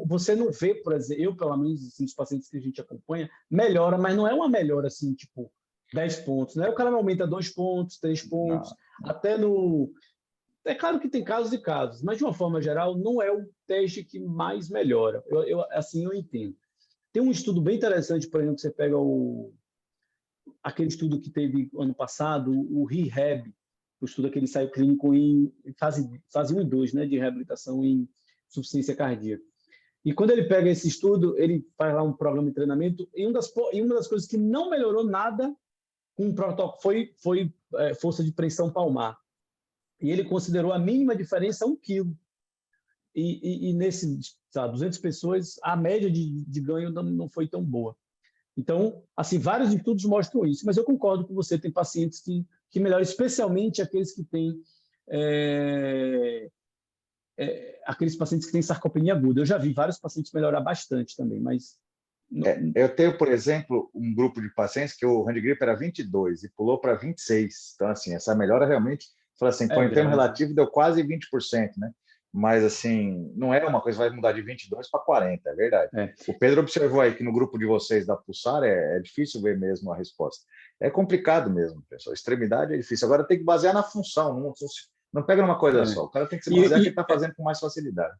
você não vê, por exemplo, eu, pelo menos, assim, os pacientes que a gente acompanha, melhora, mas não é uma melhora assim, tipo, 10 pontos, né? O cara aumenta 2 pontos, 3 pontos, até no... É claro que tem casos e casos, mas de uma forma geral não é o teste que mais melhora. Assim eu entendo. Tem um estudo bem interessante, por exemplo, que você pega aquele estudo que teve ano passado, o REHAB, o estudo aquele ensaio clínico em fase 1 e 2, né, de reabilitação em insuficiência cardíaca. E quando ele pega esse estudo, ele faz lá um programa de treinamento, e uma das coisas que não melhorou nada com o protocolo foi força de pressão palmar. E ele considerou a mínima diferença 1 quilo. E nesses 200 pessoas, a média de ganho não foi tão boa. Então, assim, vários estudos mostram isso, mas eu concordo com você, tem pacientes que melhoram, especialmente aqueles que têm aqueles pacientes que têm sarcopenia aguda. Eu já vi vários pacientes melhorar bastante também, mas... Eu tenho, por exemplo, um grupo de pacientes que o hand grip era 22 e pulou para 26. Então, assim, essa melhora realmente, assim, em termo relativo, deu quase 20%, né? Mas, assim, não é uma coisa que vai mudar de 22 para 40, é verdade. O Pedro observou aí que no grupo de vocês da Pulsar é difícil ver mesmo a resposta. É complicado mesmo, pessoal. Extremidade é difícil. Agora tem que basear na função, não pega numa coisa só. O cara tem que se basear que ele está fazendo com mais facilidade.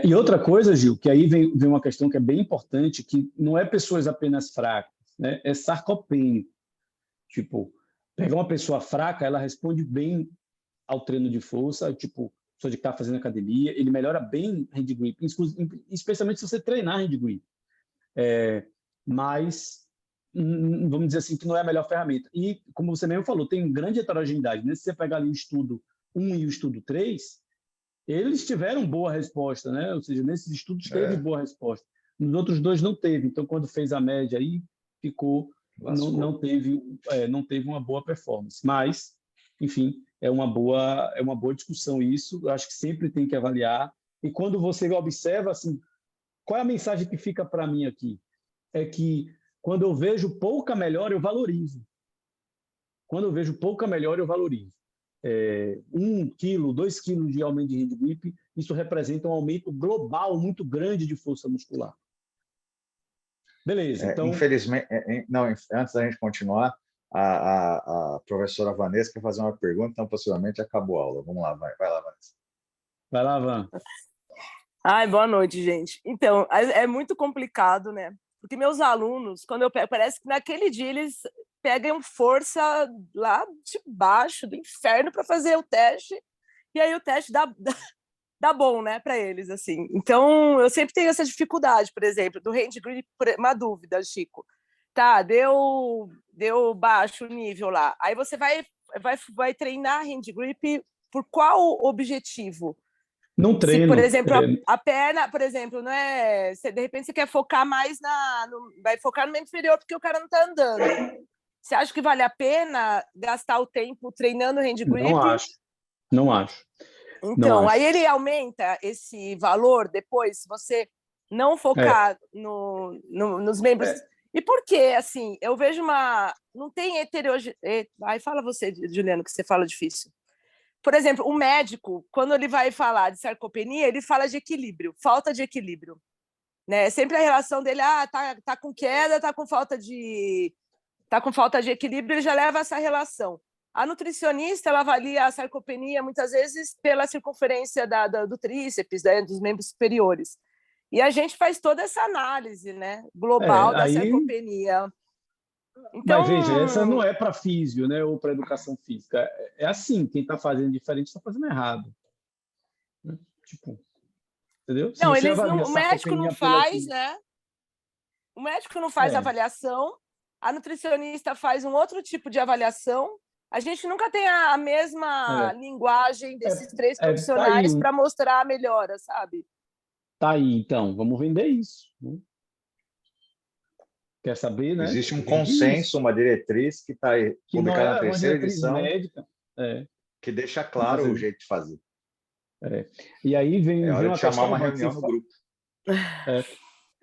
E outra coisa, Gil, que aí vem uma questão que é bem importante, que não é pessoas apenas fracas, né? É sarcopênico. Tipo, pegar uma pessoa fraca, ela responde bem ao treino de força, tipo, pessoa que está fazendo academia, ele melhora bem hand grip, especialmente se você treinar hand grip. Mas, vamos dizer assim, que não é a melhor ferramenta. E, como você mesmo falou, tem grande heterogeneidade, né? Se você pegar ali o estudo 1 e o estudo 3, eles tiveram boa resposta, né? Ou seja, nesses estudos teve boa resposta. Nos outros 2 não teve. Então, quando fez a média aí, não teve uma boa performance. Mas, enfim, é uma boa discussão isso. Eu acho que sempre tem que avaliar. E quando você observa, assim, qual é a mensagem que fica para mim aqui? É que quando eu vejo pouca melhora, eu valorizo. Quando eu vejo pouca melhora, eu valorizo. 1 quilo, 2 quilos de aumento de hand grip, isso representa um aumento global muito grande de força muscular. Beleza, então... Infelizmente, não, antes da gente continuar, a professora Vanessa quer fazer uma pergunta, então possivelmente acabou a aula. Vamos lá, vai lá, Vanessa. Vai lá, Van. Ai, boa noite, gente. Então, é muito complicado, né? Porque meus alunos, quando eu pego, parece que naquele dia eles pegam força lá de baixo do inferno para fazer o teste, e aí o teste dá bom, né, para eles, assim. Então, eu sempre tenho essa dificuldade, por exemplo, do hand grip, uma dúvida, Chico. Tá, deu baixo o nível lá. Aí você vai treinar hand grip por qual objetivo? Não treino. Se, por exemplo, a perna, por exemplo, não é. De repente você quer focar mais vai focar no membro inferior porque o cara não está andando. Você acha que vale a pena gastar o tempo treinando hand grip? Não acho. Então, aí ele aumenta esse valor depois, se você não focar nos membros. E por quê? Assim, eu vejo não tem heterogeneidade. Aí fala você, Juliano, que você fala difícil. Por exemplo, o médico, quando ele vai falar de sarcopenia, ele fala de equilíbrio, falta de equilíbrio. Né? Sempre a relação dele, tá com queda, tá com falta de equilíbrio, ele já leva essa relação. A nutricionista, ela avalia a sarcopenia, muitas vezes, pela circunferência do tríceps, né, dos membros superiores. E a gente faz toda essa análise, né, global da sarcopenia. Então... Mas veja, essa não é para físio, né, ou para educação física. É assim, quem está fazendo diferente está fazendo errado. Tipo, entendeu? Não, o médico não faz, né? O médico não faz avaliação, a nutricionista faz um outro tipo de avaliação. A gente nunca tem a mesma linguagem desses três profissionais para mostrar a melhora, sabe? Tá aí, então, vamos vender isso. Né? Quer saber, né? Existe um consenso, uma diretriz que está publicada na terceira edição, médica, que deixa claro o jeito de fazer. E aí vem hora uma de chamar uma reunião no grupo.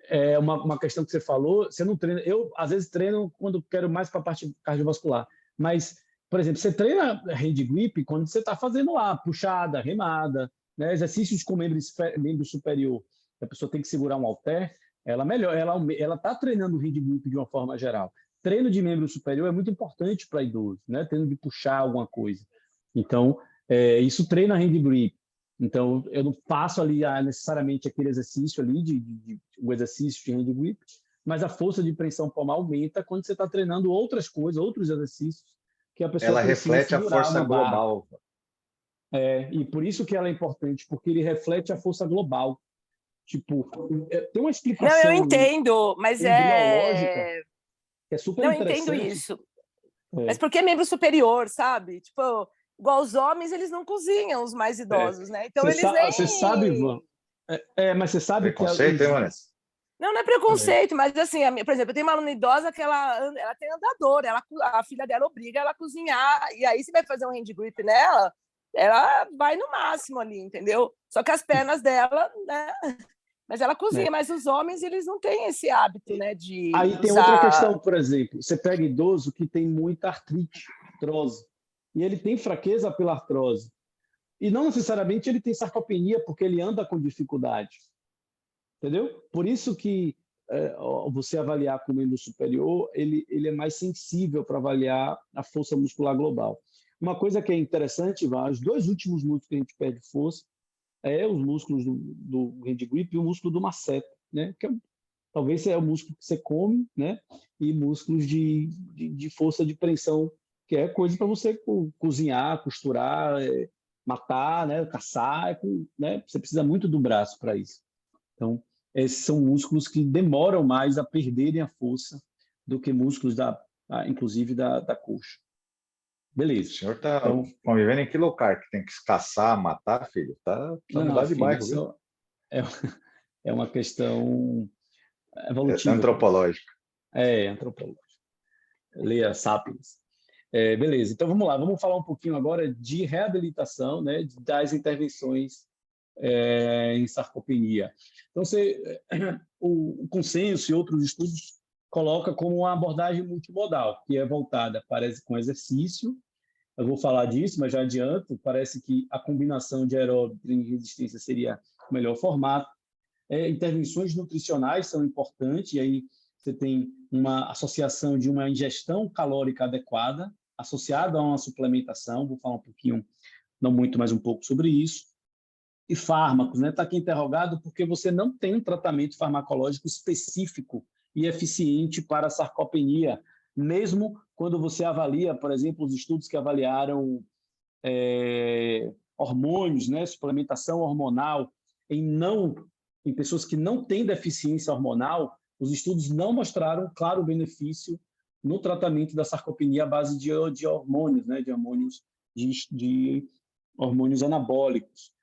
É uma questão que você falou, você não treina. Eu, às vezes, treino quando quero mais para a parte cardiovascular. Mas, por exemplo, você treina hand grip quando você está fazendo lá, puxada, remada, né? Exercícios com membro superior. A pessoa tem que segurar um halter, ela está treinando hand grip de uma forma geral. Treino de membro superior é muito importante para idoso, né? Treino de puxar alguma coisa. Então, isso treina hand grip. Então, eu não faço ali necessariamente aquele exercício ali, o exercício de hand grip, mas a força de pressão palmar aumenta quando você está treinando outras coisas, outros exercícios que a pessoa ela reflete a força global. E por isso que ela é importante, porque ele reflete a força global. Tipo, tem uma explicação... Não, eu entendo, mas biológica que é super interessante. Eu entendo isso. Mas porque é membro superior, sabe? Tipo... Igual os homens, eles não cozinham, os mais idosos, né? Então eles nem... Você sabe, Ivan? Mas você sabe preconceito, que... Vanessa? Não é preconceito, mas assim, por exemplo, eu tenho uma aluna idosa que ela tem andador, a filha dela obriga ela a cozinhar, e aí você vai fazer um hand grip nela, ela vai no máximo ali, entendeu? Só que as pernas dela, né? Mas ela cozinha, mas os homens, eles não têm esse hábito, né? De aí tem outra questão, por exemplo, você pega idoso que tem muita artrite, artrose, e ele tem fraqueza pela artrose. E não necessariamente ele tem sarcopenia, porque ele anda com dificuldade. Entendeu? Por isso que você avaliar com o membro superior, ele é mais sensível para avaliar a força muscular global. Uma coisa que é interessante, Ivan, os dois últimos músculos que a gente perde força os músculos do hand grip e o músculo do masseter, né? Que talvez seja o músculo que você come, né? E músculos de força de pressão, que é coisa para você cozinhar, costurar, matar, né? Caçar, né? Você precisa muito do braço para isso. Então, esses são músculos que demoram mais a perderem a força do que músculos, inclusive, da coxa. Beleza. O senhor está convivendo em que lugar? Que tem que caçar, matar, filho? Está mudar de bairro, viu? É uma questão evolutiva. Antropológica. Antropológica. Leia Sapiens. Beleza, então vamos lá, vamos falar um pouquinho agora de reabilitação, né, das intervenções em sarcopenia. Então, o consenso e outros estudos coloca como uma abordagem multimodal, que é voltada com exercício. Eu vou falar disso, mas já adianto, parece que a combinação de aeróbio e resistência seria o melhor formato. Intervenções nutricionais são importantes, e aí você tem uma associação de uma ingestão calórica adequada, associada a uma suplementação, vou falar um pouquinho, não muito, mas um pouco sobre isso. E fármacos, né? Está aqui interrogado porque você não tem um tratamento farmacológico específico e eficiente para a sarcopenia, mesmo quando você avalia, por exemplo, os estudos que avaliaram hormônios, né? Suplementação hormonal em pessoas que não têm deficiência hormonal, os estudos não mostraram claro benefício no tratamento da sarcopenia à base de hormônios, né? De hormônios anabólicos.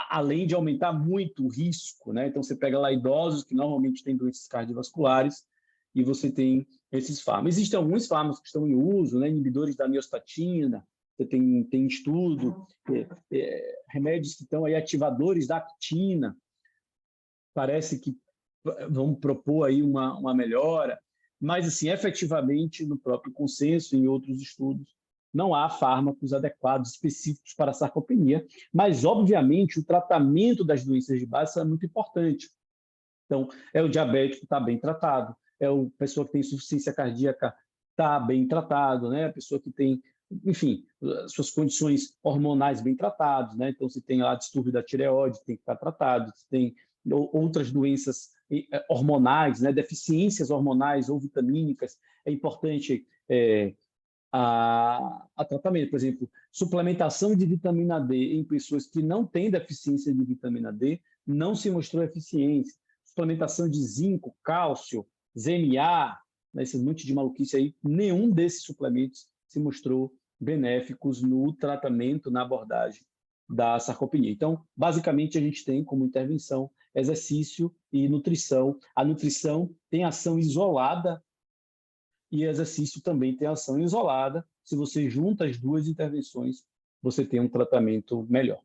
Além de aumentar muito o risco, né? Então, você pega lá idosos que normalmente têm doenças cardiovasculares e você tem esses fármacos. Existem alguns fármacos que estão em uso, né? Inibidores da miostatina, você tem estudo, remédios que estão aí, ativadores da actina, parece que vão propor aí uma melhora, mas, assim, efetivamente, no próprio consenso e em outros estudos, não há fármacos adequados, específicos para a sarcopenia, mas, obviamente, o tratamento das doenças de base é muito importante. Então, o diabético está bem tratado, a pessoa que tem insuficiência cardíaca está bem tratado, né? A pessoa que tem, enfim, suas condições hormonais bem tratadas, né? Então, se tem lá distúrbio da tireoide, tem que estar tratado, se tem outras doenças hormonais, né? Deficiências hormonais ou vitamínicas, é importante a tratamento. Por exemplo, suplementação de vitamina D em pessoas que não têm deficiência de vitamina D não se mostrou eficiente. Suplementação de zinco, cálcio, ZMA, né, esse monte de maluquice aí, nenhum desses suplementos se mostrou benéficos no tratamento, na abordagem da sarcopenia. Então, basicamente, a gente tem como intervenção exercício e nutrição. A nutrição tem ação isolada e exercício também tem ação isolada. Se você junta as duas intervenções, você tem um tratamento melhor.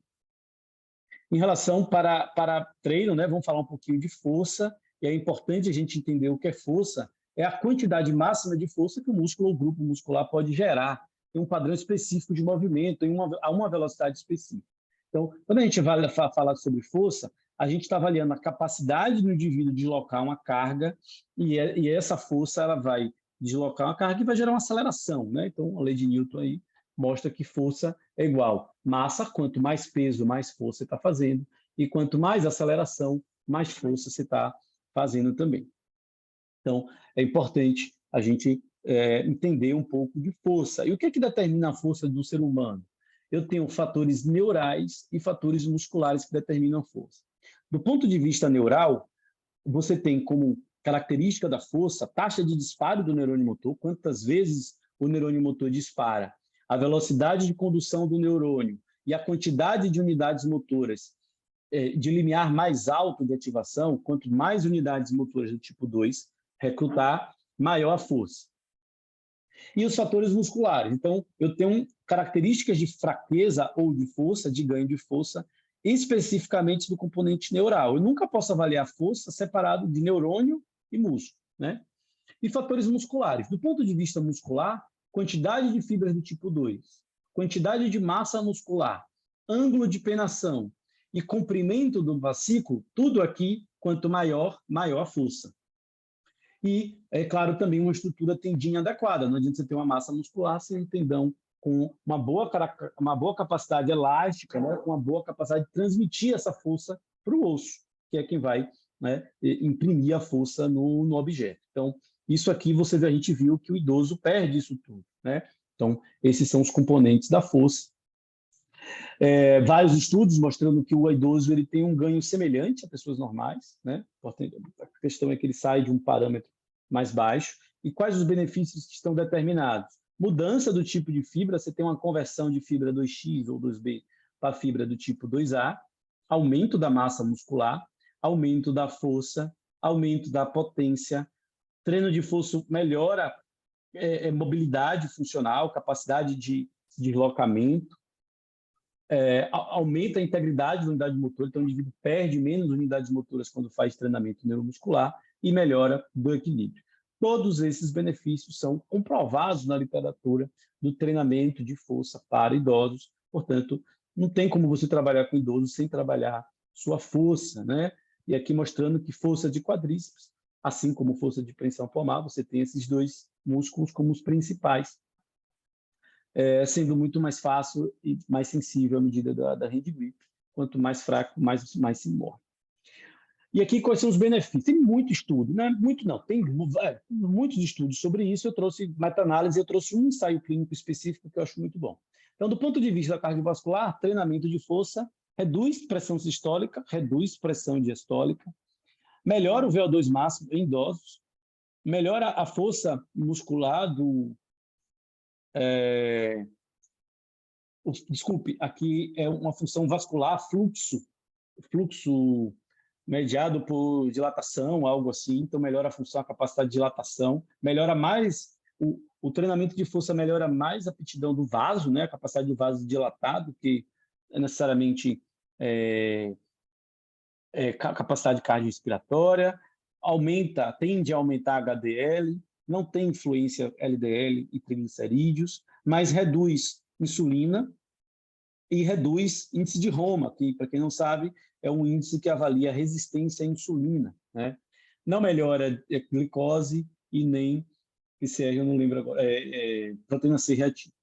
Em relação para treino, né, vamos falar um pouquinho de força, e é importante a gente entender o que é força, é a quantidade máxima de força que o músculo ou grupo muscular pode gerar, em um padrão específico de movimento, a uma velocidade específica. Então, quando a gente vai falar sobre força, a gente está avaliando a capacidade do indivíduo de deslocar uma carga, e essa força ela vai deslocar uma carga e vai gerar uma aceleração, né? Então, a lei de Newton aí mostra que força é igual massa, quanto mais peso, mais força você está fazendo, e quanto mais aceleração, mais força você está fazendo também. Então, é importante a gente entender um pouco de força. E o que é que determina a força do ser humano? Eu tenho fatores neurais e fatores musculares que determinam a força. Do ponto de vista neural, você tem como característica da força a taxa de disparo do neurônio motor, quantas vezes o neurônio motor dispara, a velocidade de condução do neurônio e a quantidade de unidades motoras de limiar mais alto de ativação, quanto mais unidades motoras do tipo 2 recrutar, maior a força. E os fatores musculares. Então, eu tenho características de fraqueza ou de força, de ganho de força, especificamente do componente neural. Eu nunca posso avaliar força separado de neurônio e músculo, né? E fatores musculares. Do ponto de vista muscular, quantidade de fibras do tipo 2, quantidade de massa muscular, ângulo de penação e comprimento do fascículo, tudo aqui, quanto maior, maior a força. E, é claro, também uma estrutura tendinha adequada. Não adianta você ter uma massa muscular sem um tendão com uma boa capacidade elástica, né, com uma boa capacidade de transmitir essa força para o osso, que é quem vai, né, imprimir a força no objeto. Então, isso aqui a gente viu que o idoso perde isso tudo, né? Então, esses são os componentes da força. Vários estudos mostrando que o idoso ele tem um ganho semelhante a pessoas normais, né? A questão é que ele sai de um parâmetro mais baixo. E quais os benefícios que estão determinados? Mudança do tipo de fibra, você tem uma conversão de fibra 2X ou 2B para fibra do tipo 2A, aumento da massa muscular, aumento da força, aumento da potência, Treino de força melhora mobilidade funcional, capacidade de deslocamento, aumenta a integridade da unidade motora, então o indivíduo perde menos unidades motoras quando faz treinamento neuromuscular e melhora do equilíbrio. Todos esses benefícios são comprovados na literatura do treinamento de força para idosos, portanto, não tem como você trabalhar com idosos sem trabalhar sua força, né? E aqui mostrando que força de quadríceps, assim como força de preensão palmar, você tem esses dois músculos como os principais, sendo muito mais fácil e mais sensível à medida da hand grip. Quanto mais fraco, mais se morre. E aqui, quais são os benefícios? Tem muito estudo, né? Muito não, tem muitos estudos sobre isso. Eu trouxe meta-análise, eu trouxe um ensaio clínico específico que eu acho muito bom. Então, do ponto de vista cardiovascular, treinamento de força reduz pressão sistólica, reduz pressão diastólica, melhora o VO2 máximo em idosos, melhora a força muscular desculpe, aqui é uma função vascular, fluxo mediado por dilatação, algo assim, então melhora a função, a capacidade de dilatação, melhora mais, o treinamento de força melhora mais a aptidão do vaso, né, a capacidade do vaso dilatado, que é necessariamente capacidade cardiorrespiratória, tende a aumentar a HDL, não tem influência LDL e triglicerídeos, mas reduz insulina e reduz índice de Roma, que, para quem não sabe, é um índice que avalia a resistência à insulina, né? Não melhora a glicose e nem PCR, eu não lembro agora, proteína C reativa.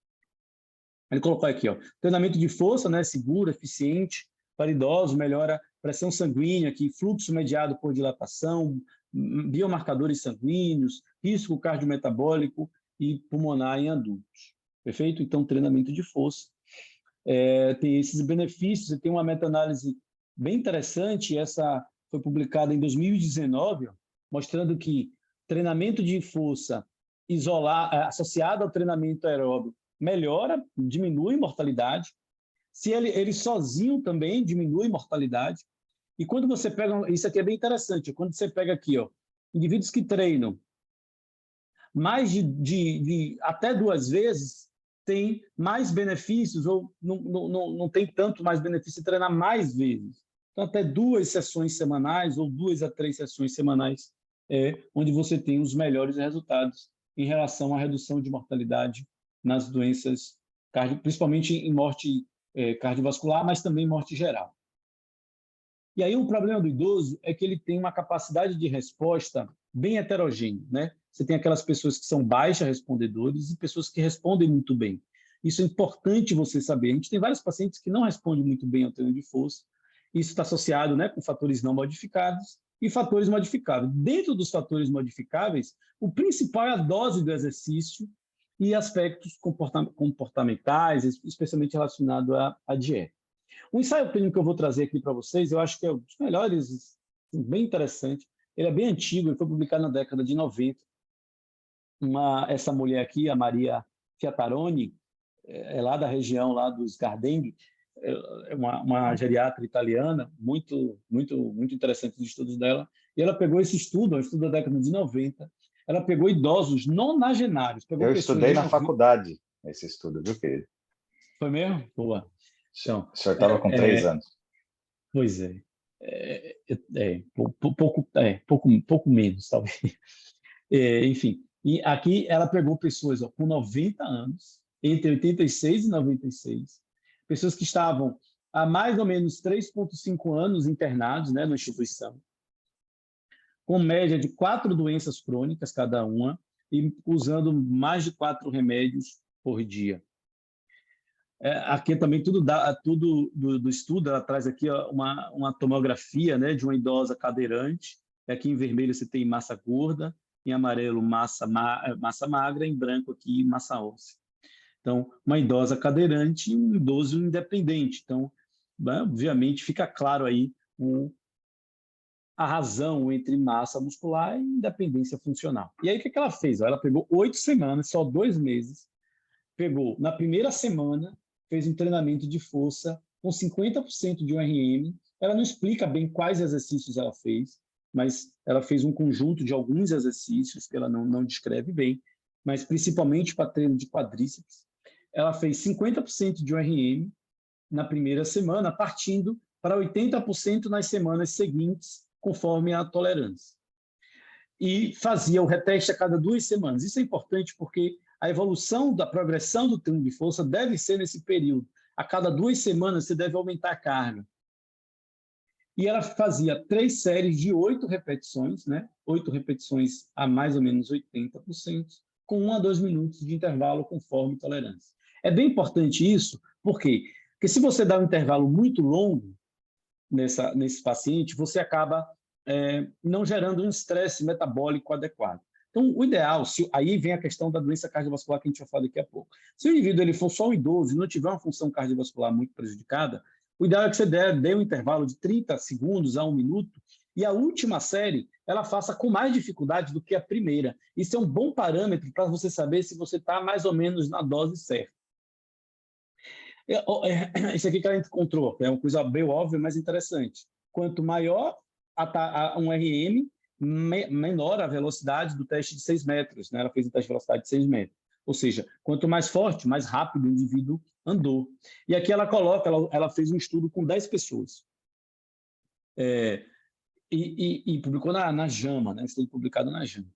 Ele colocou aqui, ó, treinamento de força, né, seguro, eficiente, para idosos, melhora pressão sanguínea, aqui, fluxo mediado por dilatação, biomarcadores sanguíneos, risco cardiometabólico e pulmonar em adultos. Perfeito? Então, treinamento de força. Tem esses benefícios, e tem uma meta-análise bem interessante, essa foi publicada em 2019, ó, mostrando que treinamento de força associado ao treinamento aeróbio melhora, diminui mortalidade. Se ele sozinho também diminui mortalidade. E quando você pega, isso aqui é bem interessante, quando você pega aqui, ó, indivíduos que treinam mais até 2 vezes, tem mais benefícios, ou não tem tanto mais benefício de treinar mais vezes. Então, até 2 sessões semanais, ou 2 a 3 sessões semanais, onde você tem os melhores resultados em relação à redução de mortalidade nas doenças, principalmente em morte cardiovascular, mas também morte geral. E aí o problema do idoso é que ele tem uma capacidade de resposta bem heterogênea, né? Você tem aquelas pessoas que são baixa respondedores e pessoas que respondem muito bem. Isso é importante você saber. A gente tem vários pacientes que não respondem muito bem ao treino de força. Isso está associado, né, com fatores não modificados e fatores modificáveis. Dentro dos fatores modificáveis, o principal é a dose do exercício e aspectos comportamentais, especialmente relacionado à dieta. O ensaio clínico que eu vou trazer aqui para vocês, eu acho que é um dos melhores, bem interessante. Ele é bem antigo, ele foi publicado na década de 90. Essa mulher aqui, a Maria Fiataroni, é lá da região lá dos Gardenghi, é uma geriatra italiana, muito interessante os estudos dela. E ela pegou esse estudo, um estudo da década de 90, ela pegou idosos nonagenários. Eu estudei na faculdade esse estudo, viu, querido? Foi mesmo? Boa. Então, o senhor estava com 3 anos. Pois é. Pouco menos, talvez. Enfim, e aqui ela pegou pessoas com 90 anos, entre 86 e 96, pessoas que estavam há mais ou menos 3,5 anos internados, né, na instituição, com média de 4 doenças crônicas cada uma, e usando mais de 4 remédios por dia. Aqui também tudo do estudo, ela traz aqui uma tomografia, né, de uma idosa cadeirante. Aqui em vermelho você tem massa gorda, em amarelo massa magra, em branco aqui massa óssea. Então, uma idosa cadeirante e um idoso independente. Então, obviamente, fica claro aí a razão entre massa muscular e independência funcional. E aí, o que ela fez? Ela pegou 8 semanas, só 2 meses, pegou na primeira semana, fez um treinamento de força com 50% de RM. Ela não explica bem quais exercícios ela fez, mas ela fez um conjunto de alguns exercícios que ela não descreve bem, mas principalmente para treino de quadríceps. Ela fez 50% de ORM na primeira semana, partindo para 80% nas semanas seguintes, conforme a tolerância. E fazia o reteste a cada 2 semanas. Isso é importante porque a evolução da progressão do treino de força deve ser nesse período. A cada 2 semanas você deve aumentar a carga. E ela fazia 3 séries de 8 repetições, né? 8 repetições a mais ou menos 80%, com 1 a 2 minutos de intervalo conforme tolerância. É bem importante isso, por quê? Porque se você dá um intervalo muito longo nesse paciente, você acaba não gerando um estresse metabólico adequado. Então, o ideal, aí vem a questão da doença cardiovascular que a gente vai falar daqui a pouco. Se o indivíduo ele for só um idoso e não tiver uma função cardiovascular muito prejudicada, o ideal é que você dê um intervalo de 30 segundos a 1 minuto e a última série ela faça com mais dificuldade do que a primeira. Isso é um bom parâmetro para você saber se você está mais ou menos na dose certa. Isso aqui que a gente encontrou é uma coisa bem óbvia, mas interessante. Quanto maior um RM, menor a velocidade do teste de 6 metros. Né? Ela fez o teste de velocidade de 6 metros. Ou seja, quanto mais forte, mais rápido o indivíduo andou. E aqui ela coloca, ela fez um estudo com 10 pessoas. E publicou na JAMA, né? Estudo publicado na JAMA.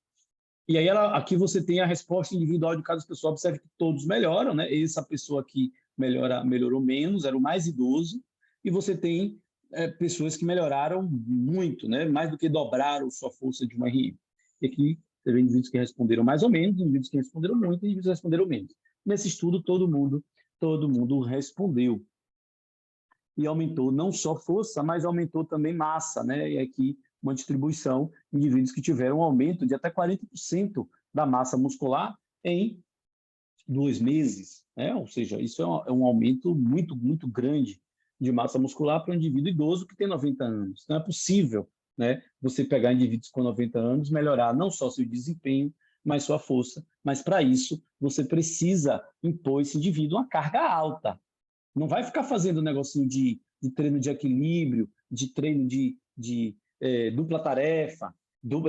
E aí aqui você tem a resposta individual de cada pessoa. Observe que todos melhoram, né? Essa pessoa aqui melhorou menos, era o mais idoso, e você tem pessoas que melhoraram muito, né? Mais do que dobraram sua força de uma RM. E aqui você vê indivíduos que responderam mais ou menos, indivíduos que responderam muito, e indivíduos que responderam menos. Nesse estudo, todo mundo respondeu. E aumentou não só força, mas aumentou também massa, né? E aqui uma distribuição, indivíduos que tiveram um aumento de até 40% da massa muscular em 2 meses, né? Ou seja, isso é um aumento muito, muito grande de massa muscular para um indivíduo idoso que tem 90 anos. Não é possível, né, você pegar indivíduos com 90 anos, melhorar não só seu desempenho, mas sua força, mas para isso você precisa impor esse indivíduo uma carga alta. Não vai ficar fazendo um negocinho de treino de equilíbrio, de treino de dupla tarefa,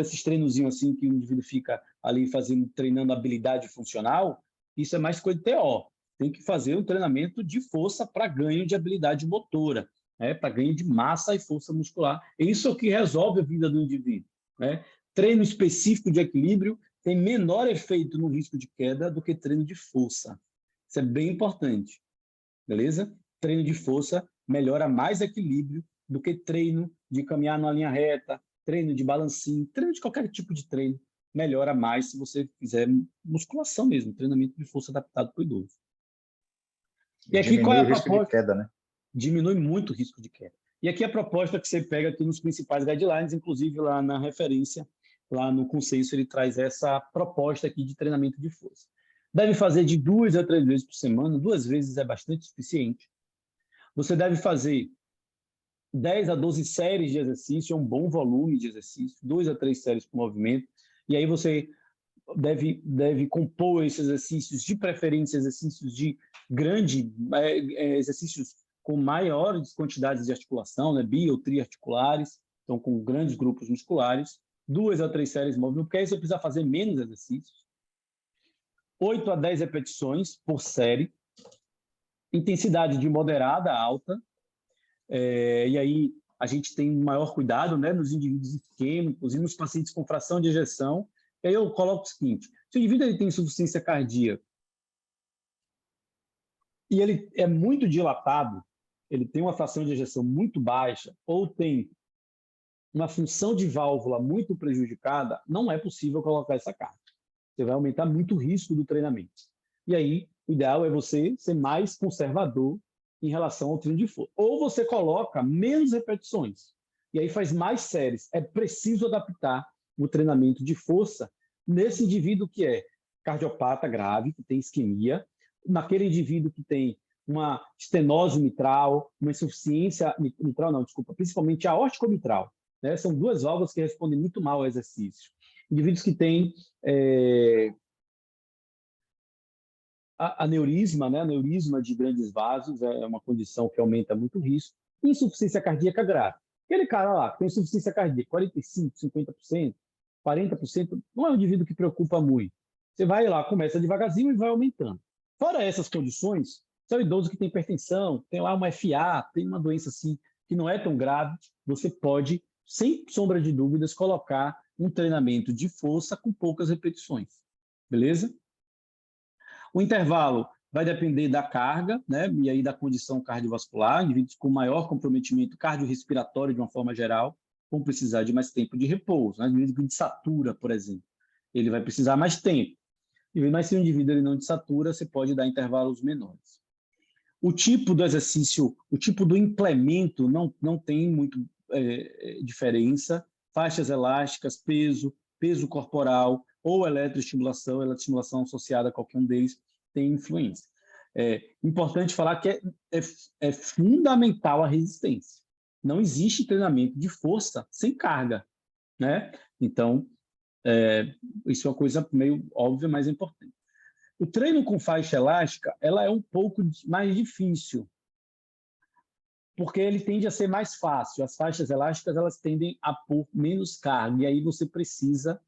esses treinozinhos assim que o indivíduo fica ali treinando habilidade funcional. Isso é mais coisa de TO. Tem que fazer um treinamento de força para ganho de habilidade motora, né? Para ganho de massa e força muscular. Isso é o que resolve a vida do indivíduo, né? Treino específico de equilíbrio tem menor efeito no risco de queda do que treino de força. Isso é bem importante, beleza? Treino de força melhora mais equilíbrio do que treino de caminhar numa linha reta, treino de balancinho, treino de qualquer tipo de treino melhora mais se você fizer musculação mesmo, treinamento de força adaptado para o idoso. E aqui qual é a proposta? Diminui o risco de queda, né? Diminui muito o risco de queda. E aqui a proposta que você pega aqui nos principais guidelines, inclusive lá na referência, lá no consenso, ele traz essa proposta aqui de treinamento de força. Deve fazer de 2 a 3 vezes por semana, 2 vezes é bastante suficiente. Você deve fazer 10 a 12 séries de exercício, é um bom volume de exercício, 2 a 3 séries por movimento, e aí você deve compor esses exercícios, de preferência exercícios de exercícios com maiores quantidades de articulação, né, bi ou triarticulares, então com grandes grupos musculares, 2 a 3 séries de movimento, porque aí você precisa fazer menos exercícios, 8 a 10 repetições por série, intensidade de moderada a alta, e aí a gente tem maior cuidado, né, nos indivíduos isquêmicos e nos pacientes com fração de ejeção. E aí eu coloco o seguinte: se o indivíduo ele tem insuficiência cardíaca e ele é muito dilatado, ele tem uma fração de ejeção muito baixa ou tem uma função de válvula muito prejudicada, não é possível colocar essa carga. Você vai aumentar muito o risco do treinamento. E aí, o ideal é você ser mais conservador em relação ao treino de força. Ou você coloca menos repetições, e aí faz mais séries. É preciso adaptar o treinamento de força nesse indivíduo que é cardiopata grave, que tem isquemia, naquele indivíduo que tem uma estenose mitral, uma insuficiência mitral, não, desculpa, principalmente aórtico-mitral, né? São 2 válvulas que respondem muito mal ao exercício. Indivíduos que têm aneurisma, né? Aneurisma de grandes vasos é uma condição que aumenta muito o risco. Insuficiência cardíaca grave. Aquele cara lá, que tem insuficiência cardíaca, 45%, 50%, 40%, não é um indivíduo que preocupa muito. Você vai lá, começa devagarzinho e vai aumentando. Fora essas condições, se é um idoso que tem hipertensão, tem lá uma FA, tem uma doença assim que não é tão grave, você pode, sem sombra de dúvidas, colocar um treinamento de força com poucas repetições. Beleza? O intervalo vai depender da carga, né? E aí da condição cardiovascular, indivíduos com maior comprometimento cardiorrespiratório de uma forma geral, vão precisar de mais tempo de repouso. Né? Indivíduo de satura, por exemplo, ele vai precisar mais tempo. Mas se o indivíduo ele não de satura, você pode dar intervalos menores. O tipo do exercício, o tipo do implemento não tem muito diferença. Faixas elásticas, peso corporal ou eletroestimulação associada a qualquer um deles tem influência. É importante falar que é fundamental a resistência. Não existe treinamento de força sem carga, né? Então, isso é uma coisa meio óbvia, mas importante. O treino com faixa elástica, ela é um pouco mais difícil, porque ele tende a ser mais fácil. As faixas elásticas, elas tendem a pôr menos carga, e aí você precisa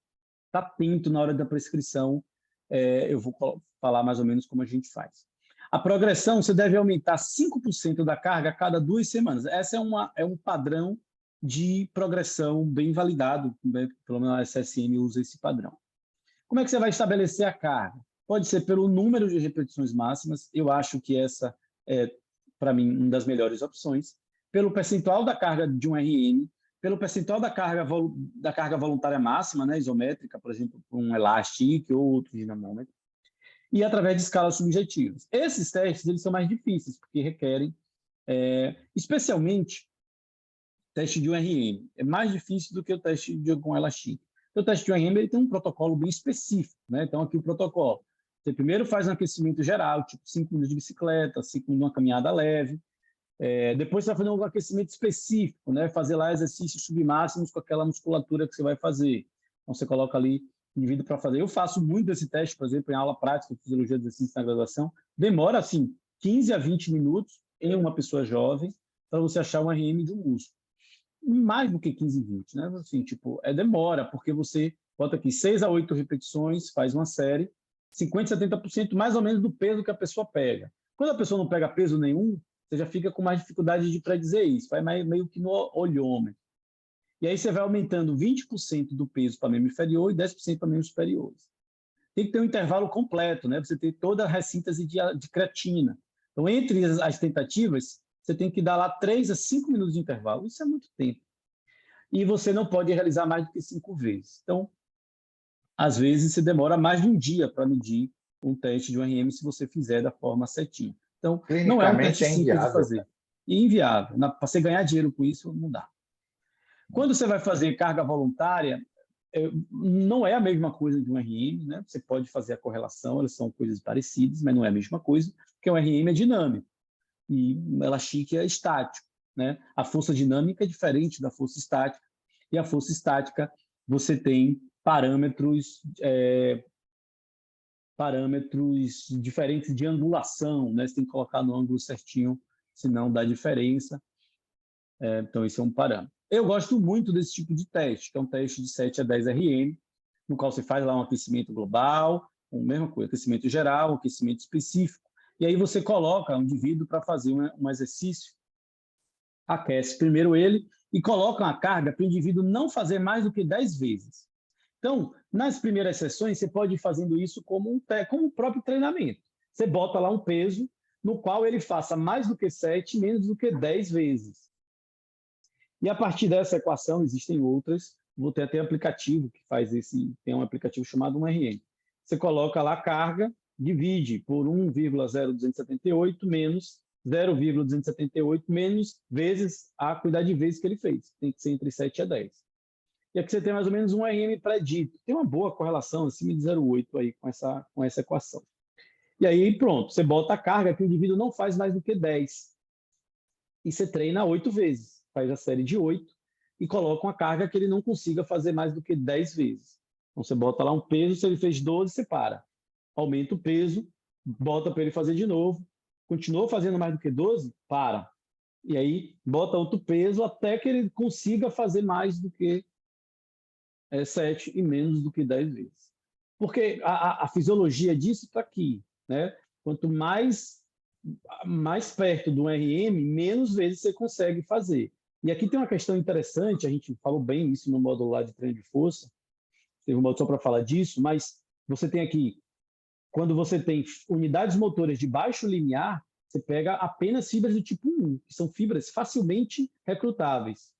estar atento na hora da prescrição. Eu vou falar mais ou menos como a gente faz. A progressão, você deve aumentar 5% da carga a cada 2 semanas. Essa é um padrão de progressão bem validado, né? Pelo menos a SSM usa esse padrão. Como é que você vai estabelecer a carga? Pode ser pelo número de repetições máximas, eu acho que essa é, para mim, uma das melhores opções, pelo percentual da carga de um RM, pelo percentual da carga voluntária máxima, né, isométrica, por exemplo, um elastic ou outro dinamômetro, e através de escalas subjetivas. Esses testes eles são mais difíceis, porque requerem, especialmente, teste de URM. É mais difícil do que o teste com elastic. O teste de URM ele tem um protocolo bem específico, né? Então, aqui o protocolo. Você primeiro faz um aquecimento geral, tipo 5 minutos de bicicleta, 5 minutos de uma caminhada leve. Depois você vai fazer um aquecimento específico, né? Fazer lá exercícios submáximos com aquela musculatura que você vai fazer. Então, você coloca ali o indivíduo para fazer. Eu faço muito esse teste, por exemplo, em aula prática de fisiologia de exercício na graduação. Demora, assim, 15 a 20 minutos em uma pessoa jovem para você achar um RM de um músculo. Mais do que 15 e 20, né? Assim, tipo, demora, porque você bota aqui 6 a 8 repetições, faz uma série, 50%, 70% mais ou menos do peso que a pessoa pega. Quando a pessoa não pega peso nenhum, você já fica com mais dificuldade de predizer isso, vai meio que no olhômetro. E aí você vai aumentando 20% do peso para membro inferior e 10% para membros superiores. Tem que ter um intervalo completo, né? Você tem toda a ressíntese de creatina. Então, entre as tentativas, você tem que dar lá 3 a 5 minutos de intervalo. Isso é muito tempo. E você não pode realizar mais do que 5 vezes. Então, às vezes, você demora mais de um dia para medir um teste de URM se você fizer da forma certinha. Então, não é um teste simples de fazer. E inviável. Para você ganhar dinheiro com isso, não dá. Quando você vai fazer carga voluntária, não é a mesma coisa de um RM, né? Você pode fazer a correlação, elas são coisas parecidas, mas não é a mesma coisa, porque o RM é dinâmico e o elastic é estático, né? A força dinâmica é diferente da força estática, e a força estática você tem parâmetros diferentes de angulação, né? Você tem que colocar no ângulo certinho, senão dá diferença. Então, esse é um parâmetro. Eu gosto muito desse tipo de teste, que é um teste de 7 a 10 RM, no qual você faz lá um aquecimento global, a mesma coisa, aquecimento geral, um aquecimento específico, e aí você coloca o indivíduo para fazer um exercício, aquece primeiro ele e coloca uma carga para o indivíduo não fazer mais do que 10 vezes. Então, nas primeiras sessões, você pode ir fazendo isso como o próprio treinamento. Você bota lá um peso no qual ele faça mais do que 7, menos do que 10 vezes. E a partir dessa equação, existem outras, vou ter até aplicativo que faz tem um aplicativo chamado 1RM. Você coloca lá a carga, divide por 1,0278 menos 0,278 menos vezes a quantidade de vezes que ele fez. Tem que ser entre 7 a 10. E aqui você tem mais ou menos um RM predito. Tem uma boa correlação acima de 0,8 aí com essa equação. E aí, pronto, você bota a carga que o indivíduo não faz mais do que 10. E você treina 8 vezes. Faz a série de 8 e coloca uma carga que ele não consiga fazer mais do que 10 vezes. Então, você bota lá um peso, se ele fez 12, você para. Aumenta o peso, bota para ele fazer de novo, continua fazendo mais do que 12, para. E aí bota outro peso até que ele consiga fazer mais do que 7 e menos do que 10 vezes. Porque a fisiologia disso está aqui, né? Quanto mais perto do RM, menos vezes você consegue fazer. E aqui tem uma questão interessante, a gente falou bem isso no módulo lá de treino de força, teve um módulo só para falar disso, mas você tem aqui, quando você tem unidades motoras de baixo limiar, você pega apenas fibras do tipo 1, que são fibras facilmente recrutáveis.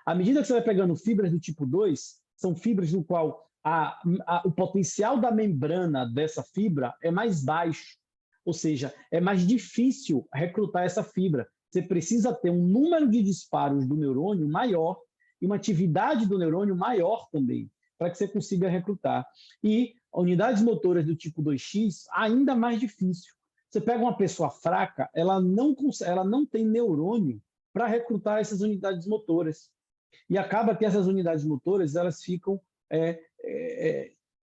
À medida que você vai pegando fibras do tipo 2, são fibras no qual o potencial da membrana dessa fibra é mais baixo, ou seja, é mais difícil recrutar essa fibra. Você precisa ter um número de disparos do neurônio maior e uma atividade do neurônio maior também, para que você consiga recrutar. E unidades motoras do tipo 2X, ainda mais difícil. Você pega uma pessoa fraca, ela não tem neurônio para recrutar essas unidades motoras. E acaba que essas unidades motoras elas ficam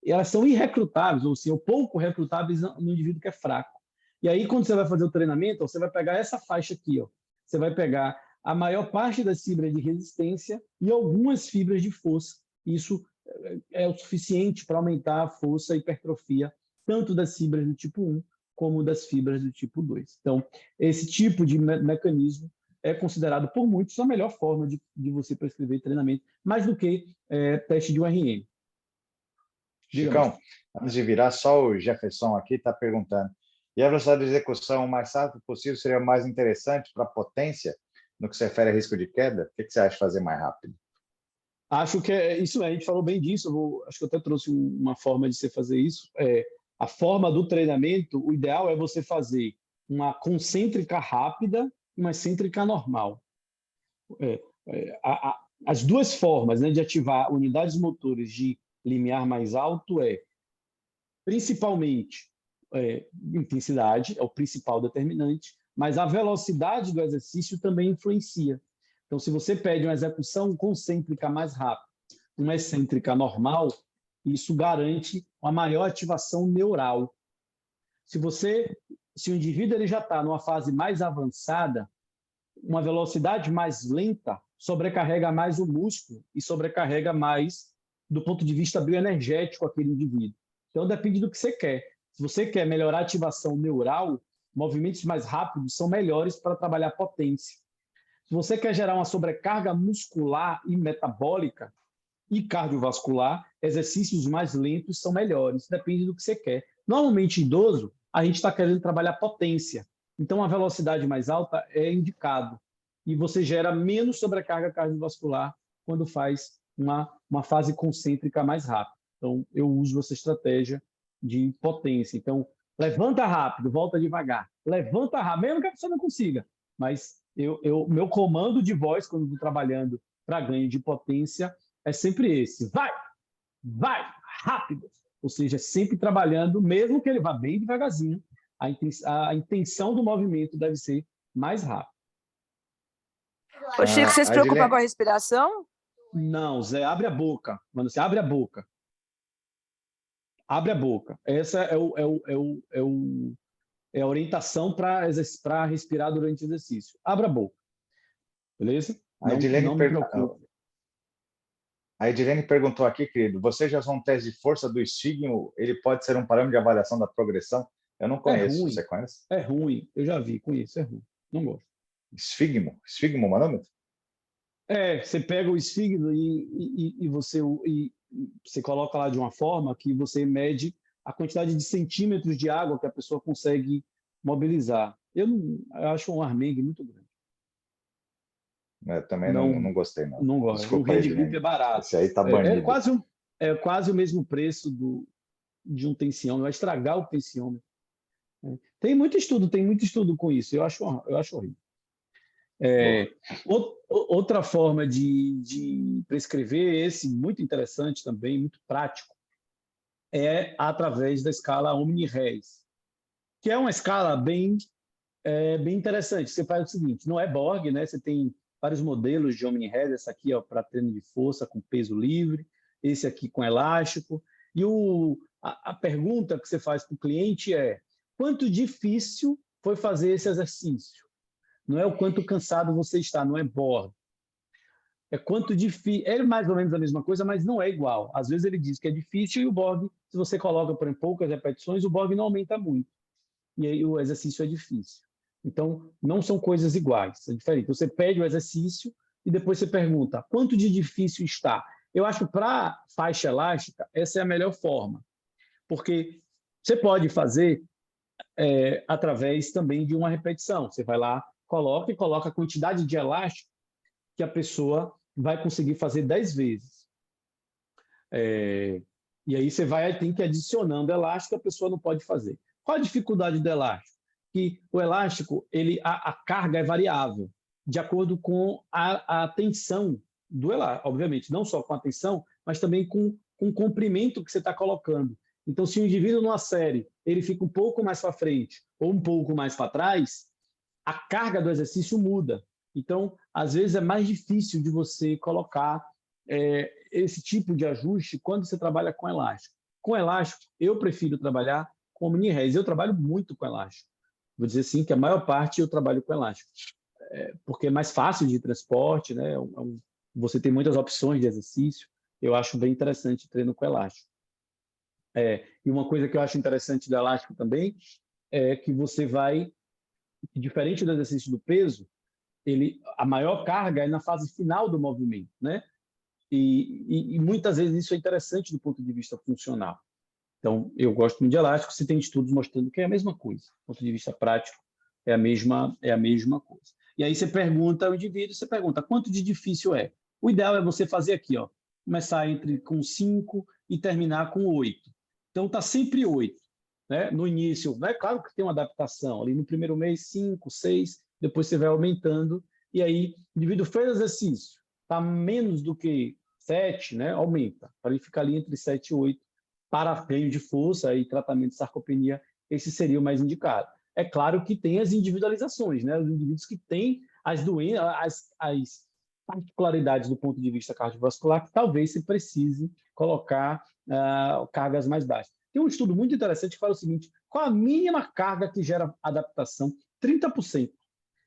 elas são irrecrutáveis, ou seja, pouco recrutáveis no indivíduo que é fraco. E aí, quando você vai fazer o treinamento, você vai pegar essa faixa aqui, ó. Você vai pegar a maior parte das fibras de resistência e algumas fibras de força. Isso é o suficiente para aumentar a força e hipertrofia, tanto das fibras do tipo 1 como das fibras do tipo 2. Então, esse tipo de mecanismo é considerado por muitos a melhor forma de você prescrever treinamento, mais do que teste de URM. Chicão, antes de virar, só o Jefferson aqui está perguntando. E a velocidade de execução o mais rápido possível seria o mais interessante para a potência, no que se refere a risco de queda? O que você acha de fazer mais rápido? Acho que isso, a gente falou bem disso, acho que eu até trouxe uma forma de você fazer isso. A forma do treinamento, o ideal é você fazer uma concêntrica rápida e uma excêntrica normal. As duas formas, né, de ativar unidades motores de limiar mais alto principalmente intensidade, é o principal determinante, mas a velocidade do exercício também influencia. Então, se você pede uma execução concêntrica mais rápida, uma excêntrica normal, isso garante uma maior ativação neural. Se o indivíduo ele já está numa fase mais avançada, uma velocidade mais lenta sobrecarrega mais o músculo e sobrecarrega mais do ponto de vista bioenergético aquele indivíduo. Então, depende do que você quer. Se você quer melhorar a ativação neural, movimentos mais rápidos são melhores para trabalhar potência. Se você quer gerar uma sobrecarga muscular e metabólica e cardiovascular, exercícios mais lentos são melhores. Depende do que você quer. Normalmente, idoso, a gente está querendo trabalhar potência. Então, a velocidade mais alta é indicado. E você gera menos sobrecarga cardiovascular quando faz uma fase concêntrica mais rápida. Então, eu uso essa estratégia de potência. Então, levanta rápido, volta devagar. Levanta rápido, mesmo que a pessoa não consiga. Mas meu comando de voz, quando estou trabalhando para ganho de potência, é sempre esse. Vai, rápido. Ou seja, sempre trabalhando, mesmo que ele vá bem devagarzinho, a intenção do movimento deve ser mais rápida. Ô, Chico, você se preocupa com a respiração? Não, Zé, abre a boca. Mano, você abre a boca. Abre a boca. Essa é a orientação para respirar durante o exercício. Abra a boca. Beleza? Não me preocupe. A Edilene perguntou aqui, querido, você já usou um teste de força do esfígmo? Ele pode ser um parâmetro de avaliação da progressão? Eu não conheço. Você conhece? É ruim. Eu já vi, conheço. É ruim. Não gosto. Esfígmo? Esfígmo manômetro? Você pega o esfígmo e você coloca lá de uma forma que você mede a quantidade de centímetros de água que a pessoa consegue mobilizar. Eu acho um armengue muito grande. Eu também não gostei, não. Não gosto. Desculpa, o Red Grip é barato. Esse aí tá banido. É quase o mesmo preço de um tensiômetro. Vai estragar o tensiômetro. Tem muito estudo com isso. Eu acho horrível. Outra forma de prescrever, esse muito interessante também, muito prático, é através da escala Omni-Res, que é uma escala bem interessante. Você faz o seguinte, não é Borg, né? Você tem vários modelos de Omni-Res, essa aqui para treino de força com peso livre, esse aqui com elástico, e a pergunta que você faz para o cliente é: quanto difícil foi fazer esse exercício? Não é o quanto cansado você está, não é Borg. É quanto difícil. É mais ou menos a mesma coisa, mas não é igual. Às vezes ele diz que é difícil e o Borg, se você coloca por exemplo, poucas repetições, o Borg não aumenta muito. E aí o exercício é difícil. Então, não são coisas iguais, é diferente. Você pede o exercício e depois você pergunta quanto de difícil está. Eu acho que para faixa elástica, essa é a melhor forma, porque você pode fazer através também de uma repetição. Você vai lá, coloca a quantidade de elástico que a pessoa vai conseguir fazer 10 vezes. E aí você tem que ir adicionando elástico, a pessoa não pode fazer. Qual a dificuldade do elástico? Que o elástico, a carga é variável, de acordo com a tensão do elástico. Obviamente, não só com a tensão, mas também com o comprimento que você está colocando. Então, se o indivíduo numa série ele fica um pouco mais para frente ou um pouco mais para trás, a carga do exercício muda. Então, às vezes é mais difícil de você colocar esse tipo de ajuste quando você trabalha com elástico. Com elástico, eu prefiro trabalhar com mini res. Eu trabalho muito com elástico. Vou dizer assim que a maior parte eu trabalho com elástico, porque é mais fácil de transporte, né? Você tem muitas opções de exercício. Eu acho bem interessante o treino com elástico. E uma coisa que eu acho interessante do elástico também é que você vai, diferente do exercício do peso, a maior carga é na fase final do movimento, né? E muitas vezes isso é interessante do ponto de vista funcional. Então, eu gosto muito de elástico, se tem estudos mostrando que é a mesma coisa. Do ponto de vista prático, é a mesma coisa. E aí você pergunta ao indivíduo, você pergunta quanto de difícil é. O ideal é você fazer aqui, ó, começar com 5 e terminar com 8. Então, está sempre 8. Né? No início, é claro que tem uma adaptação. Ali no primeiro mês, 5, 6, depois você vai aumentando. E aí, o indivíduo fez exercício, está menos do que 7, né? Aumenta. Para ele ficar ali entre 7 e 8. Para ganho de força e tratamento de sarcopenia, esse seria o mais indicado. É claro que tem as individualizações, né? Os indivíduos que têm as doenças, as particularidades do ponto de vista cardiovascular, que talvez se precise colocar cargas mais baixas. Tem um estudo muito interessante que fala o seguinte: qual a mínima carga que gera adaptação? 30%.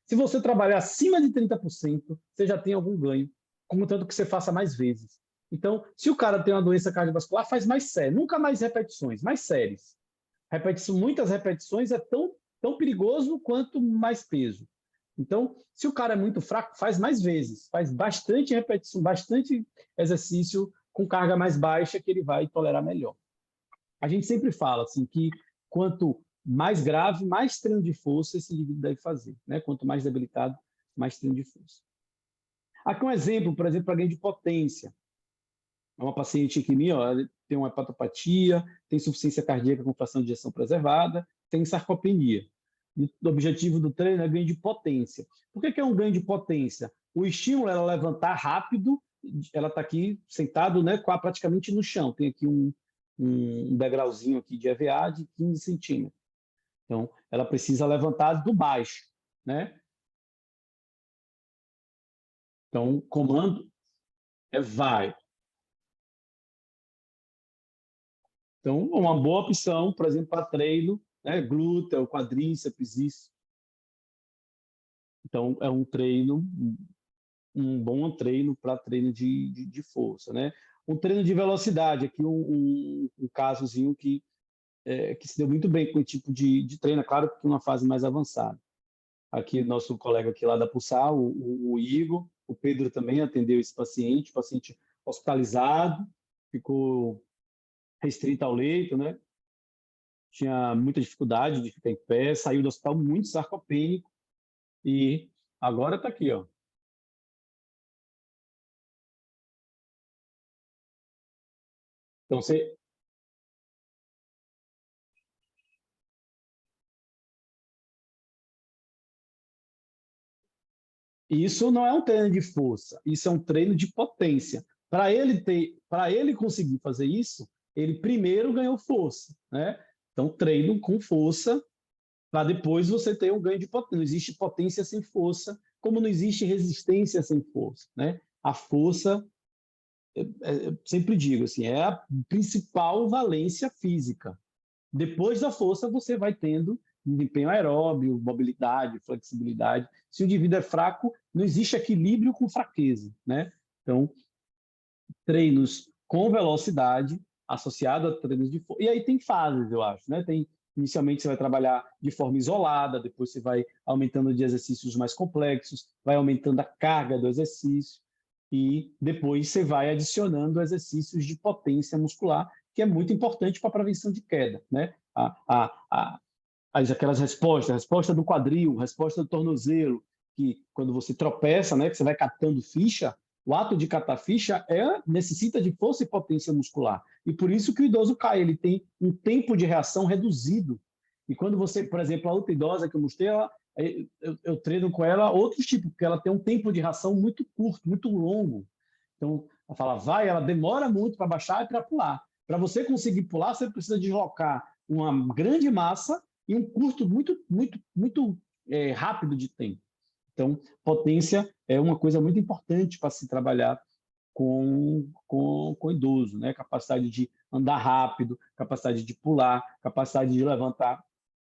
Se você trabalhar acima de 30%, você já tem algum ganho, contanto que você faça mais vezes. Então, se o cara tem uma doença cardiovascular, faz mais série, nunca mais repetições, mais séries. Muitas repetições é tão perigoso quanto mais peso. Então, se o cara é muito fraco, faz mais vezes, faz bastante repetição, bastante exercício com carga mais baixa que ele vai tolerar melhor. A gente sempre fala assim que quanto mais grave, mais treino de força esse indivíduo deve fazer, né? Quanto mais debilitado, mais treino de força. Aqui um exemplo, por exemplo, para ganho de potência. É uma paciente aqui minha, ó, tem uma hepatopatia, tem insuficiência cardíaca com fração de ejeção preservada, tem sarcopenia. O objetivo do treino é ganho de potência. Por que é um ganho de potência? O estímulo é ela levantar rápido, ela está aqui sentado, né, praticamente no chão. Tem aqui um degrauzinho aqui de EVA de 15 centímetros. Então, ela precisa levantar do baixo, né? Então, o comando vai. Então, uma boa opção, por exemplo, para treino, né? Glúteo, quadríceps, isso. Então, é um bom treino para treino de força, né? Um treino de velocidade, aqui um casozinho que se deu muito bem com esse tipo de treino, claro que uma fase mais avançada. Aqui, nosso colega aqui lá da Pulsar, o Igor, o Pedro também atendeu esse paciente hospitalizado, ficou restrito ao leito, né? Tinha muita dificuldade de ficar em pé, saiu do hospital muito sarcopênico e agora está aqui, ó. Então, isso não é um treino de força, isso é um treino de potência. Para ele conseguir fazer isso, ele primeiro ganhou força, né? Então, treino com força para depois você ter um ganho de potência. Não existe potência sem força, como não existe resistência sem força, né? A força, sempre digo assim, é a principal valência física. Depois da força, você vai tendo desempenho aeróbio, mobilidade, flexibilidade. Se o indivíduo é fraco, não existe equilíbrio com fraqueza, né? Então, treinos com velocidade associado a treinos de força. E aí tem fases, eu acho, né? Inicialmente você vai trabalhar de forma isolada, depois você vai aumentando de exercícios mais complexos, vai aumentando a carga do exercício e depois você vai adicionando exercícios de potência muscular, que é muito importante para a prevenção de queda, né? Aquelas respostas, a resposta do quadril, resposta do tornozelo, que quando você tropeça, né, que você vai catando ficha, o ato de catar ficha necessita de força e potência muscular. E por isso que o idoso cai, ele tem um tempo de reação reduzido. E quando você, por exemplo, a outra idosa que eu mostrei, eu treino com ela outros tipos, porque ela tem um tempo de reação muito curto, muito longo. Então, ela fala, ela demora muito para baixar e para pular. Para você conseguir pular, você precisa deslocar uma grande massa e um curto muito rápido de tempo. Então, potência é uma coisa muito importante para se trabalhar com idoso, né? Capacidade de andar rápido, capacidade de pular, capacidade de levantar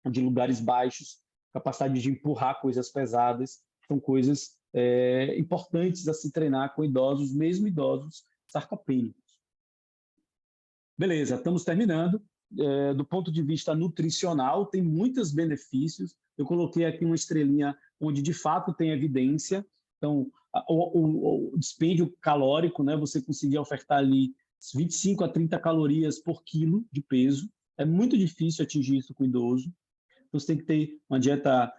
de lugares baixos, capacidade de empurrar coisas pesadas. São coisas importantes a se treinar com idosos, mesmo idosos sarcopênicos. Beleza, estamos terminando. Do ponto de vista nutricional, tem muitos benefícios. Eu coloquei aqui uma estrelinha onde, de fato, tem evidência. Então, o dispêndio calórico, né, você conseguir ofertar ali 25 a 30 calorias por quilo de peso. É muito difícil atingir isso com idoso. Então, você tem que ter uma dieta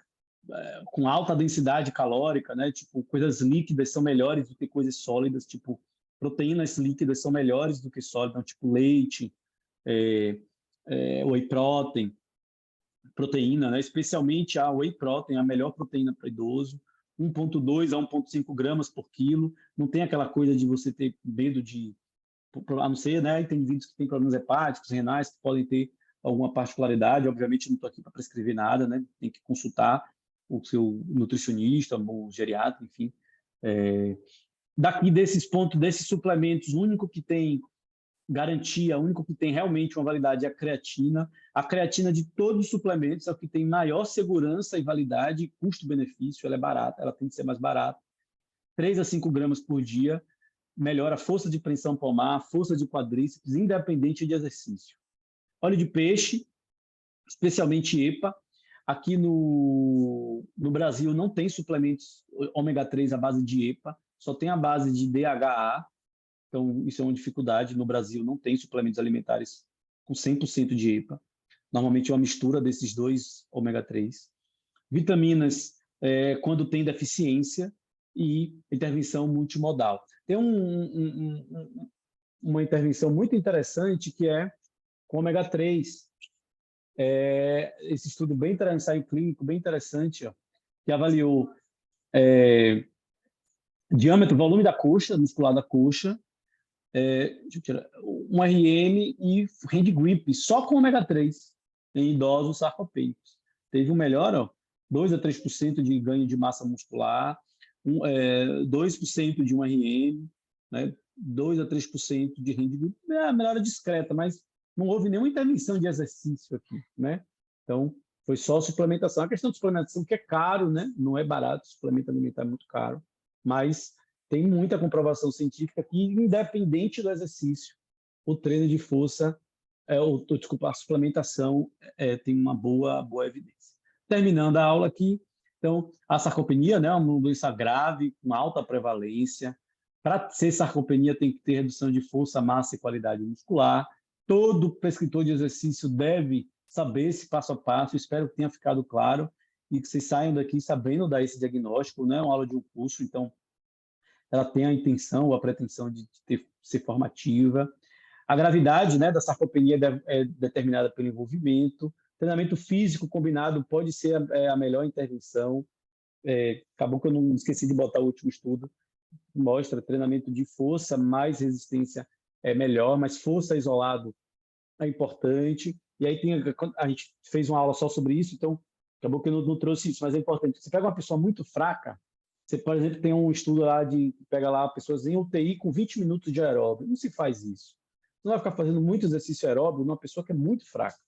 com alta densidade calórica, né? Tipo, coisas líquidas são melhores do que coisas sólidas, tipo, proteínas líquidas são melhores do que sólidas, tipo leite, whey protein, proteína, né? Especialmente a whey protein, a melhor proteína para idoso, 1,2 a 1,5 gramas por quilo. Não tem aquela coisa de você ter medo de, a não ser, né? Tem indivíduos que têm problemas hepáticos, renais, que podem ter alguma particularidade. Obviamente, não estou aqui para prescrever nada, né? Tem que consultar o seu nutricionista, o geriatra, enfim. Daqui desses pontos, desses suplementos, o único que tem garantia, o único que tem realmente uma validade é a creatina. A creatina de todos os suplementos é o que tem maior segurança e validade, custo-benefício, ela é barata, ela tem que ser mais barata. 3 a 5 gramas por dia, melhora a força de pressão palmar, força de quadríceps, independente de exercício. Óleo de peixe, especialmente EPA. Aqui no Brasil não tem suplementos ômega 3 à base de EPA, só tem a base de DHA. Então, isso é uma dificuldade. No Brasil, não tem suplementos alimentares com 100% de EPA. Normalmente, é uma mistura desses dois ômega 3. Vitaminas, quando tem deficiência, e intervenção multimodal. Tem uma intervenção muito interessante que é com ômega 3. Esse estudo bem interessante, ensaio clínico bem interessante, ó, que avaliou diâmetro, volume da coxa, muscular da coxa, um RM e hand grip, só com ômega 3 em idosos sarcopênicos. Teve um melhor, 2 a 3% de ganho de massa muscular, 2% de um RM, né, 2 a 3% de hand grip. É a melhora discreta, mas não houve nenhuma intervenção de exercício aqui, né? Então, foi só suplementação. A questão de suplementação que é caro, né? Não é barato, suplemento alimentar é muito caro, mas tem muita comprovação científica que, independente do exercício, o treino de força, a suplementação tem uma boa evidência. Terminando a aula aqui, então, a sarcopenia, né, é uma doença grave, com alta prevalência. Para ser sarcopenia, tem que ter redução de força, massa e qualidade muscular. Todo prescritor de exercício deve saber esse passo a passo. Espero que tenha ficado claro e que vocês saiam daqui sabendo dar esse diagnóstico, né? Uma aula de um curso, então ela tem a intenção ou a pretensão de ser formativa. A gravidade, né, da sarcopenia é determinada pelo envolvimento. Treinamento físico combinado pode ser a melhor intervenção. Acabou que eu não esqueci de botar o último estudo. Mostra treinamento de força mais resistência é melhor, mas força isolado é importante. E aí a gente fez uma aula só sobre isso, então acabou que eu não trouxe isso, mas é importante. Você pega uma pessoa muito fraca, você, por exemplo, tem um estudo lá de pega lá pessoas em UTI com 20 minutos de aeróbio. Não se faz isso. Você não vai ficar fazendo muito exercício aeróbio numa pessoa que é muito fraca.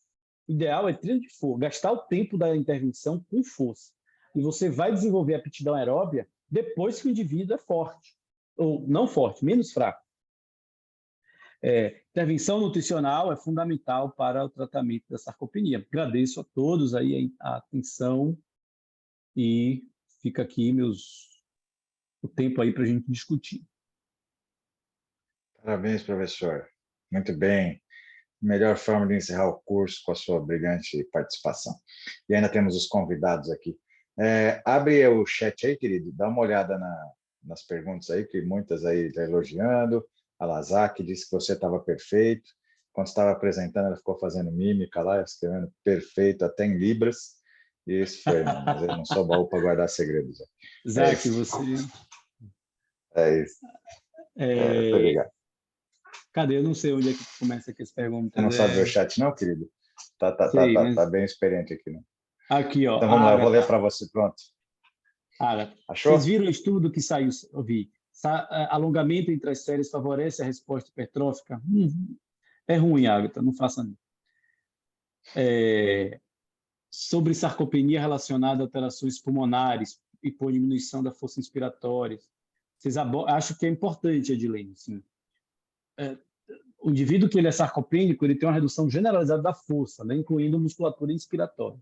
O ideal é treino de força, gastar o tempo da intervenção com força. E você vai desenvolver a aptidão aeróbia depois que o indivíduo é forte, ou não forte, menos fraco. Intervenção nutricional é fundamental para o tratamento da sarcopenia. Agradeço a todos aí a atenção e fica aqui o tempo aí para a gente discutir. Parabéns, professor. Muito bem. Melhor forma de encerrar o curso com a sua brilhante participação. E ainda temos os convidados aqui. Abre o chat aí, querido. Dá uma olhada nas perguntas aí, que muitas aí já elogiando. A Lazak disse que você estava perfeito. Quando estava apresentando, ela ficou fazendo mímica lá, escrevendo perfeito, até em libras. E isso foi, irmão. Mas eu não sou baú para guardar segredos. Zac, você... É isso. Muito obrigado. Cadê? Eu não sei onde é que começa aqui as perguntas. Você não sabe ver o chat, não, querido? Sei, mas... Tá bem experiente aqui, né? Aqui, ó. Então vamos lá, eu vou ler para você. Pronto. Achou? Vocês viram o estudo que saiu? Eu vi. Alongamento entre as séries favorece a resposta hipertrófica? É ruim, Agatha, não faça não. Sobre sarcopenia relacionada a alterações pulmonares e por diminuição da força inspiratória. Acho que é importante, Edilene, sim. O indivíduo que ele é sarcopênico, ele tem uma redução generalizada da força, né, incluindo musculatura inspiratória.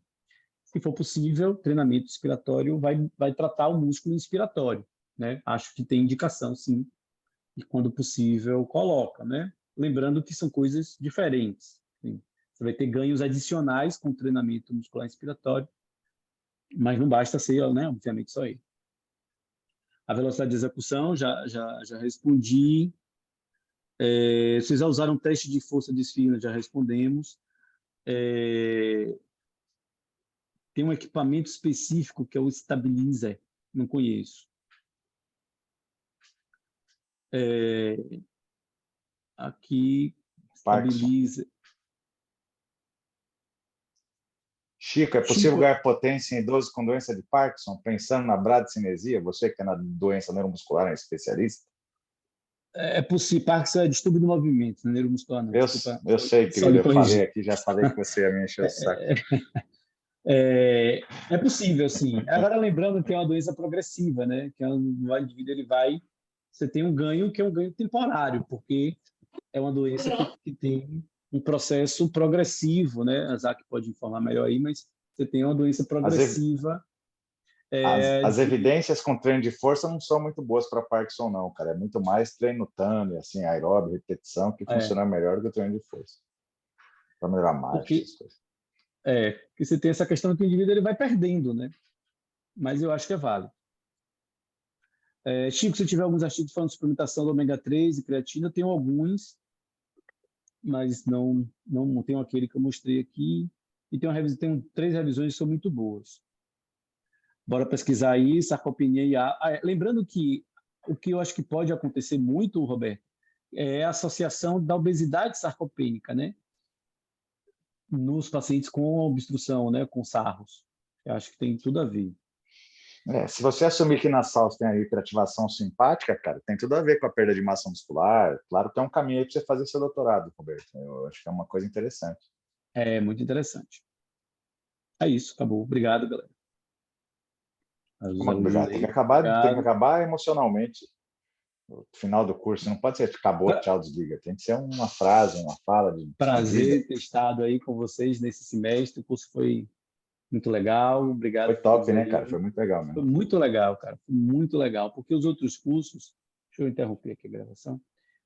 Se for possível, treinamento inspiratório vai tratar o músculo inspiratório, né? Acho que tem indicação, sim, e quando possível coloca, né? Lembrando que são coisas diferentes. Sim. Você vai ter ganhos adicionais com o treinamento muscular inspiratório, mas não basta ser, né, obviamente, só ele. A velocidade de execução, já respondi. Vocês já usaram teste de força de esfina, já respondemos. Tem um equipamento específico que é o Stabilizer, não conheço. Aqui, Stabilizer. Chico, é possível ganhar potência em idosos com doença de Parkinson, pensando na bradicinesia? Você que é na doença neuromuscular, é especialista? É possível, Parkinson é distúrbio do movimento, não é neuromuscular, não. Eu sei, querido, eu falei aqui, já falei que você ia me encher o saco. É possível, sim. Agora, lembrando que é uma doença progressiva, né? Que o indivíduo você tem um ganho que é um ganho temporário, porque é uma doença que tem um processo progressivo, né? A Zac pode informar melhor aí, mas você tem uma doença progressiva. As evidências com treino de força não são muito boas para Parkinson, não, cara. É muito mais treino tânio, assim, aeróbio, repetição, que funciona melhor do que o treino de força. Para melhorar marcha, essas coisas. Porque você tem essa questão que o indivíduo ele vai perdendo, né? Mas eu acho que é válido. Chico, se tiver alguns artigos falando de suplementação do ômega 3 e creatina, eu tenho alguns, mas não tenho aquele que eu mostrei aqui. E tenho 3 revisões que são muito boas. Bora pesquisar aí, sarcopenia e lembrando que o que eu acho que pode acontecer muito, Roberto, é a associação da obesidade sarcopênica, né? Nos pacientes com obstrução, né? Com sarros. Eu acho que tem tudo a ver. Se você assumir que na SALS tem a hiperativação simpática, cara, tem tudo a ver com a perda de massa muscular. Claro que é um caminho aí para você fazer seu doutorado, Roberto. Eu acho que é uma coisa interessante. É muito interessante. É isso, acabou. Obrigado, galera. Obrigado. Tem que acabar emocionalmente. No final do curso, não pode ser acabou, tchau, desliga. Tem que ser uma frase, uma fala de prazer ter estado aí com vocês nesse semestre. O curso foi muito legal. Obrigado. Foi top, né, cara? Foi muito legal mesmo. Foi muito legal, cara. Foi muito legal, porque os outros cursos... Deixa eu interromper aqui a gravação.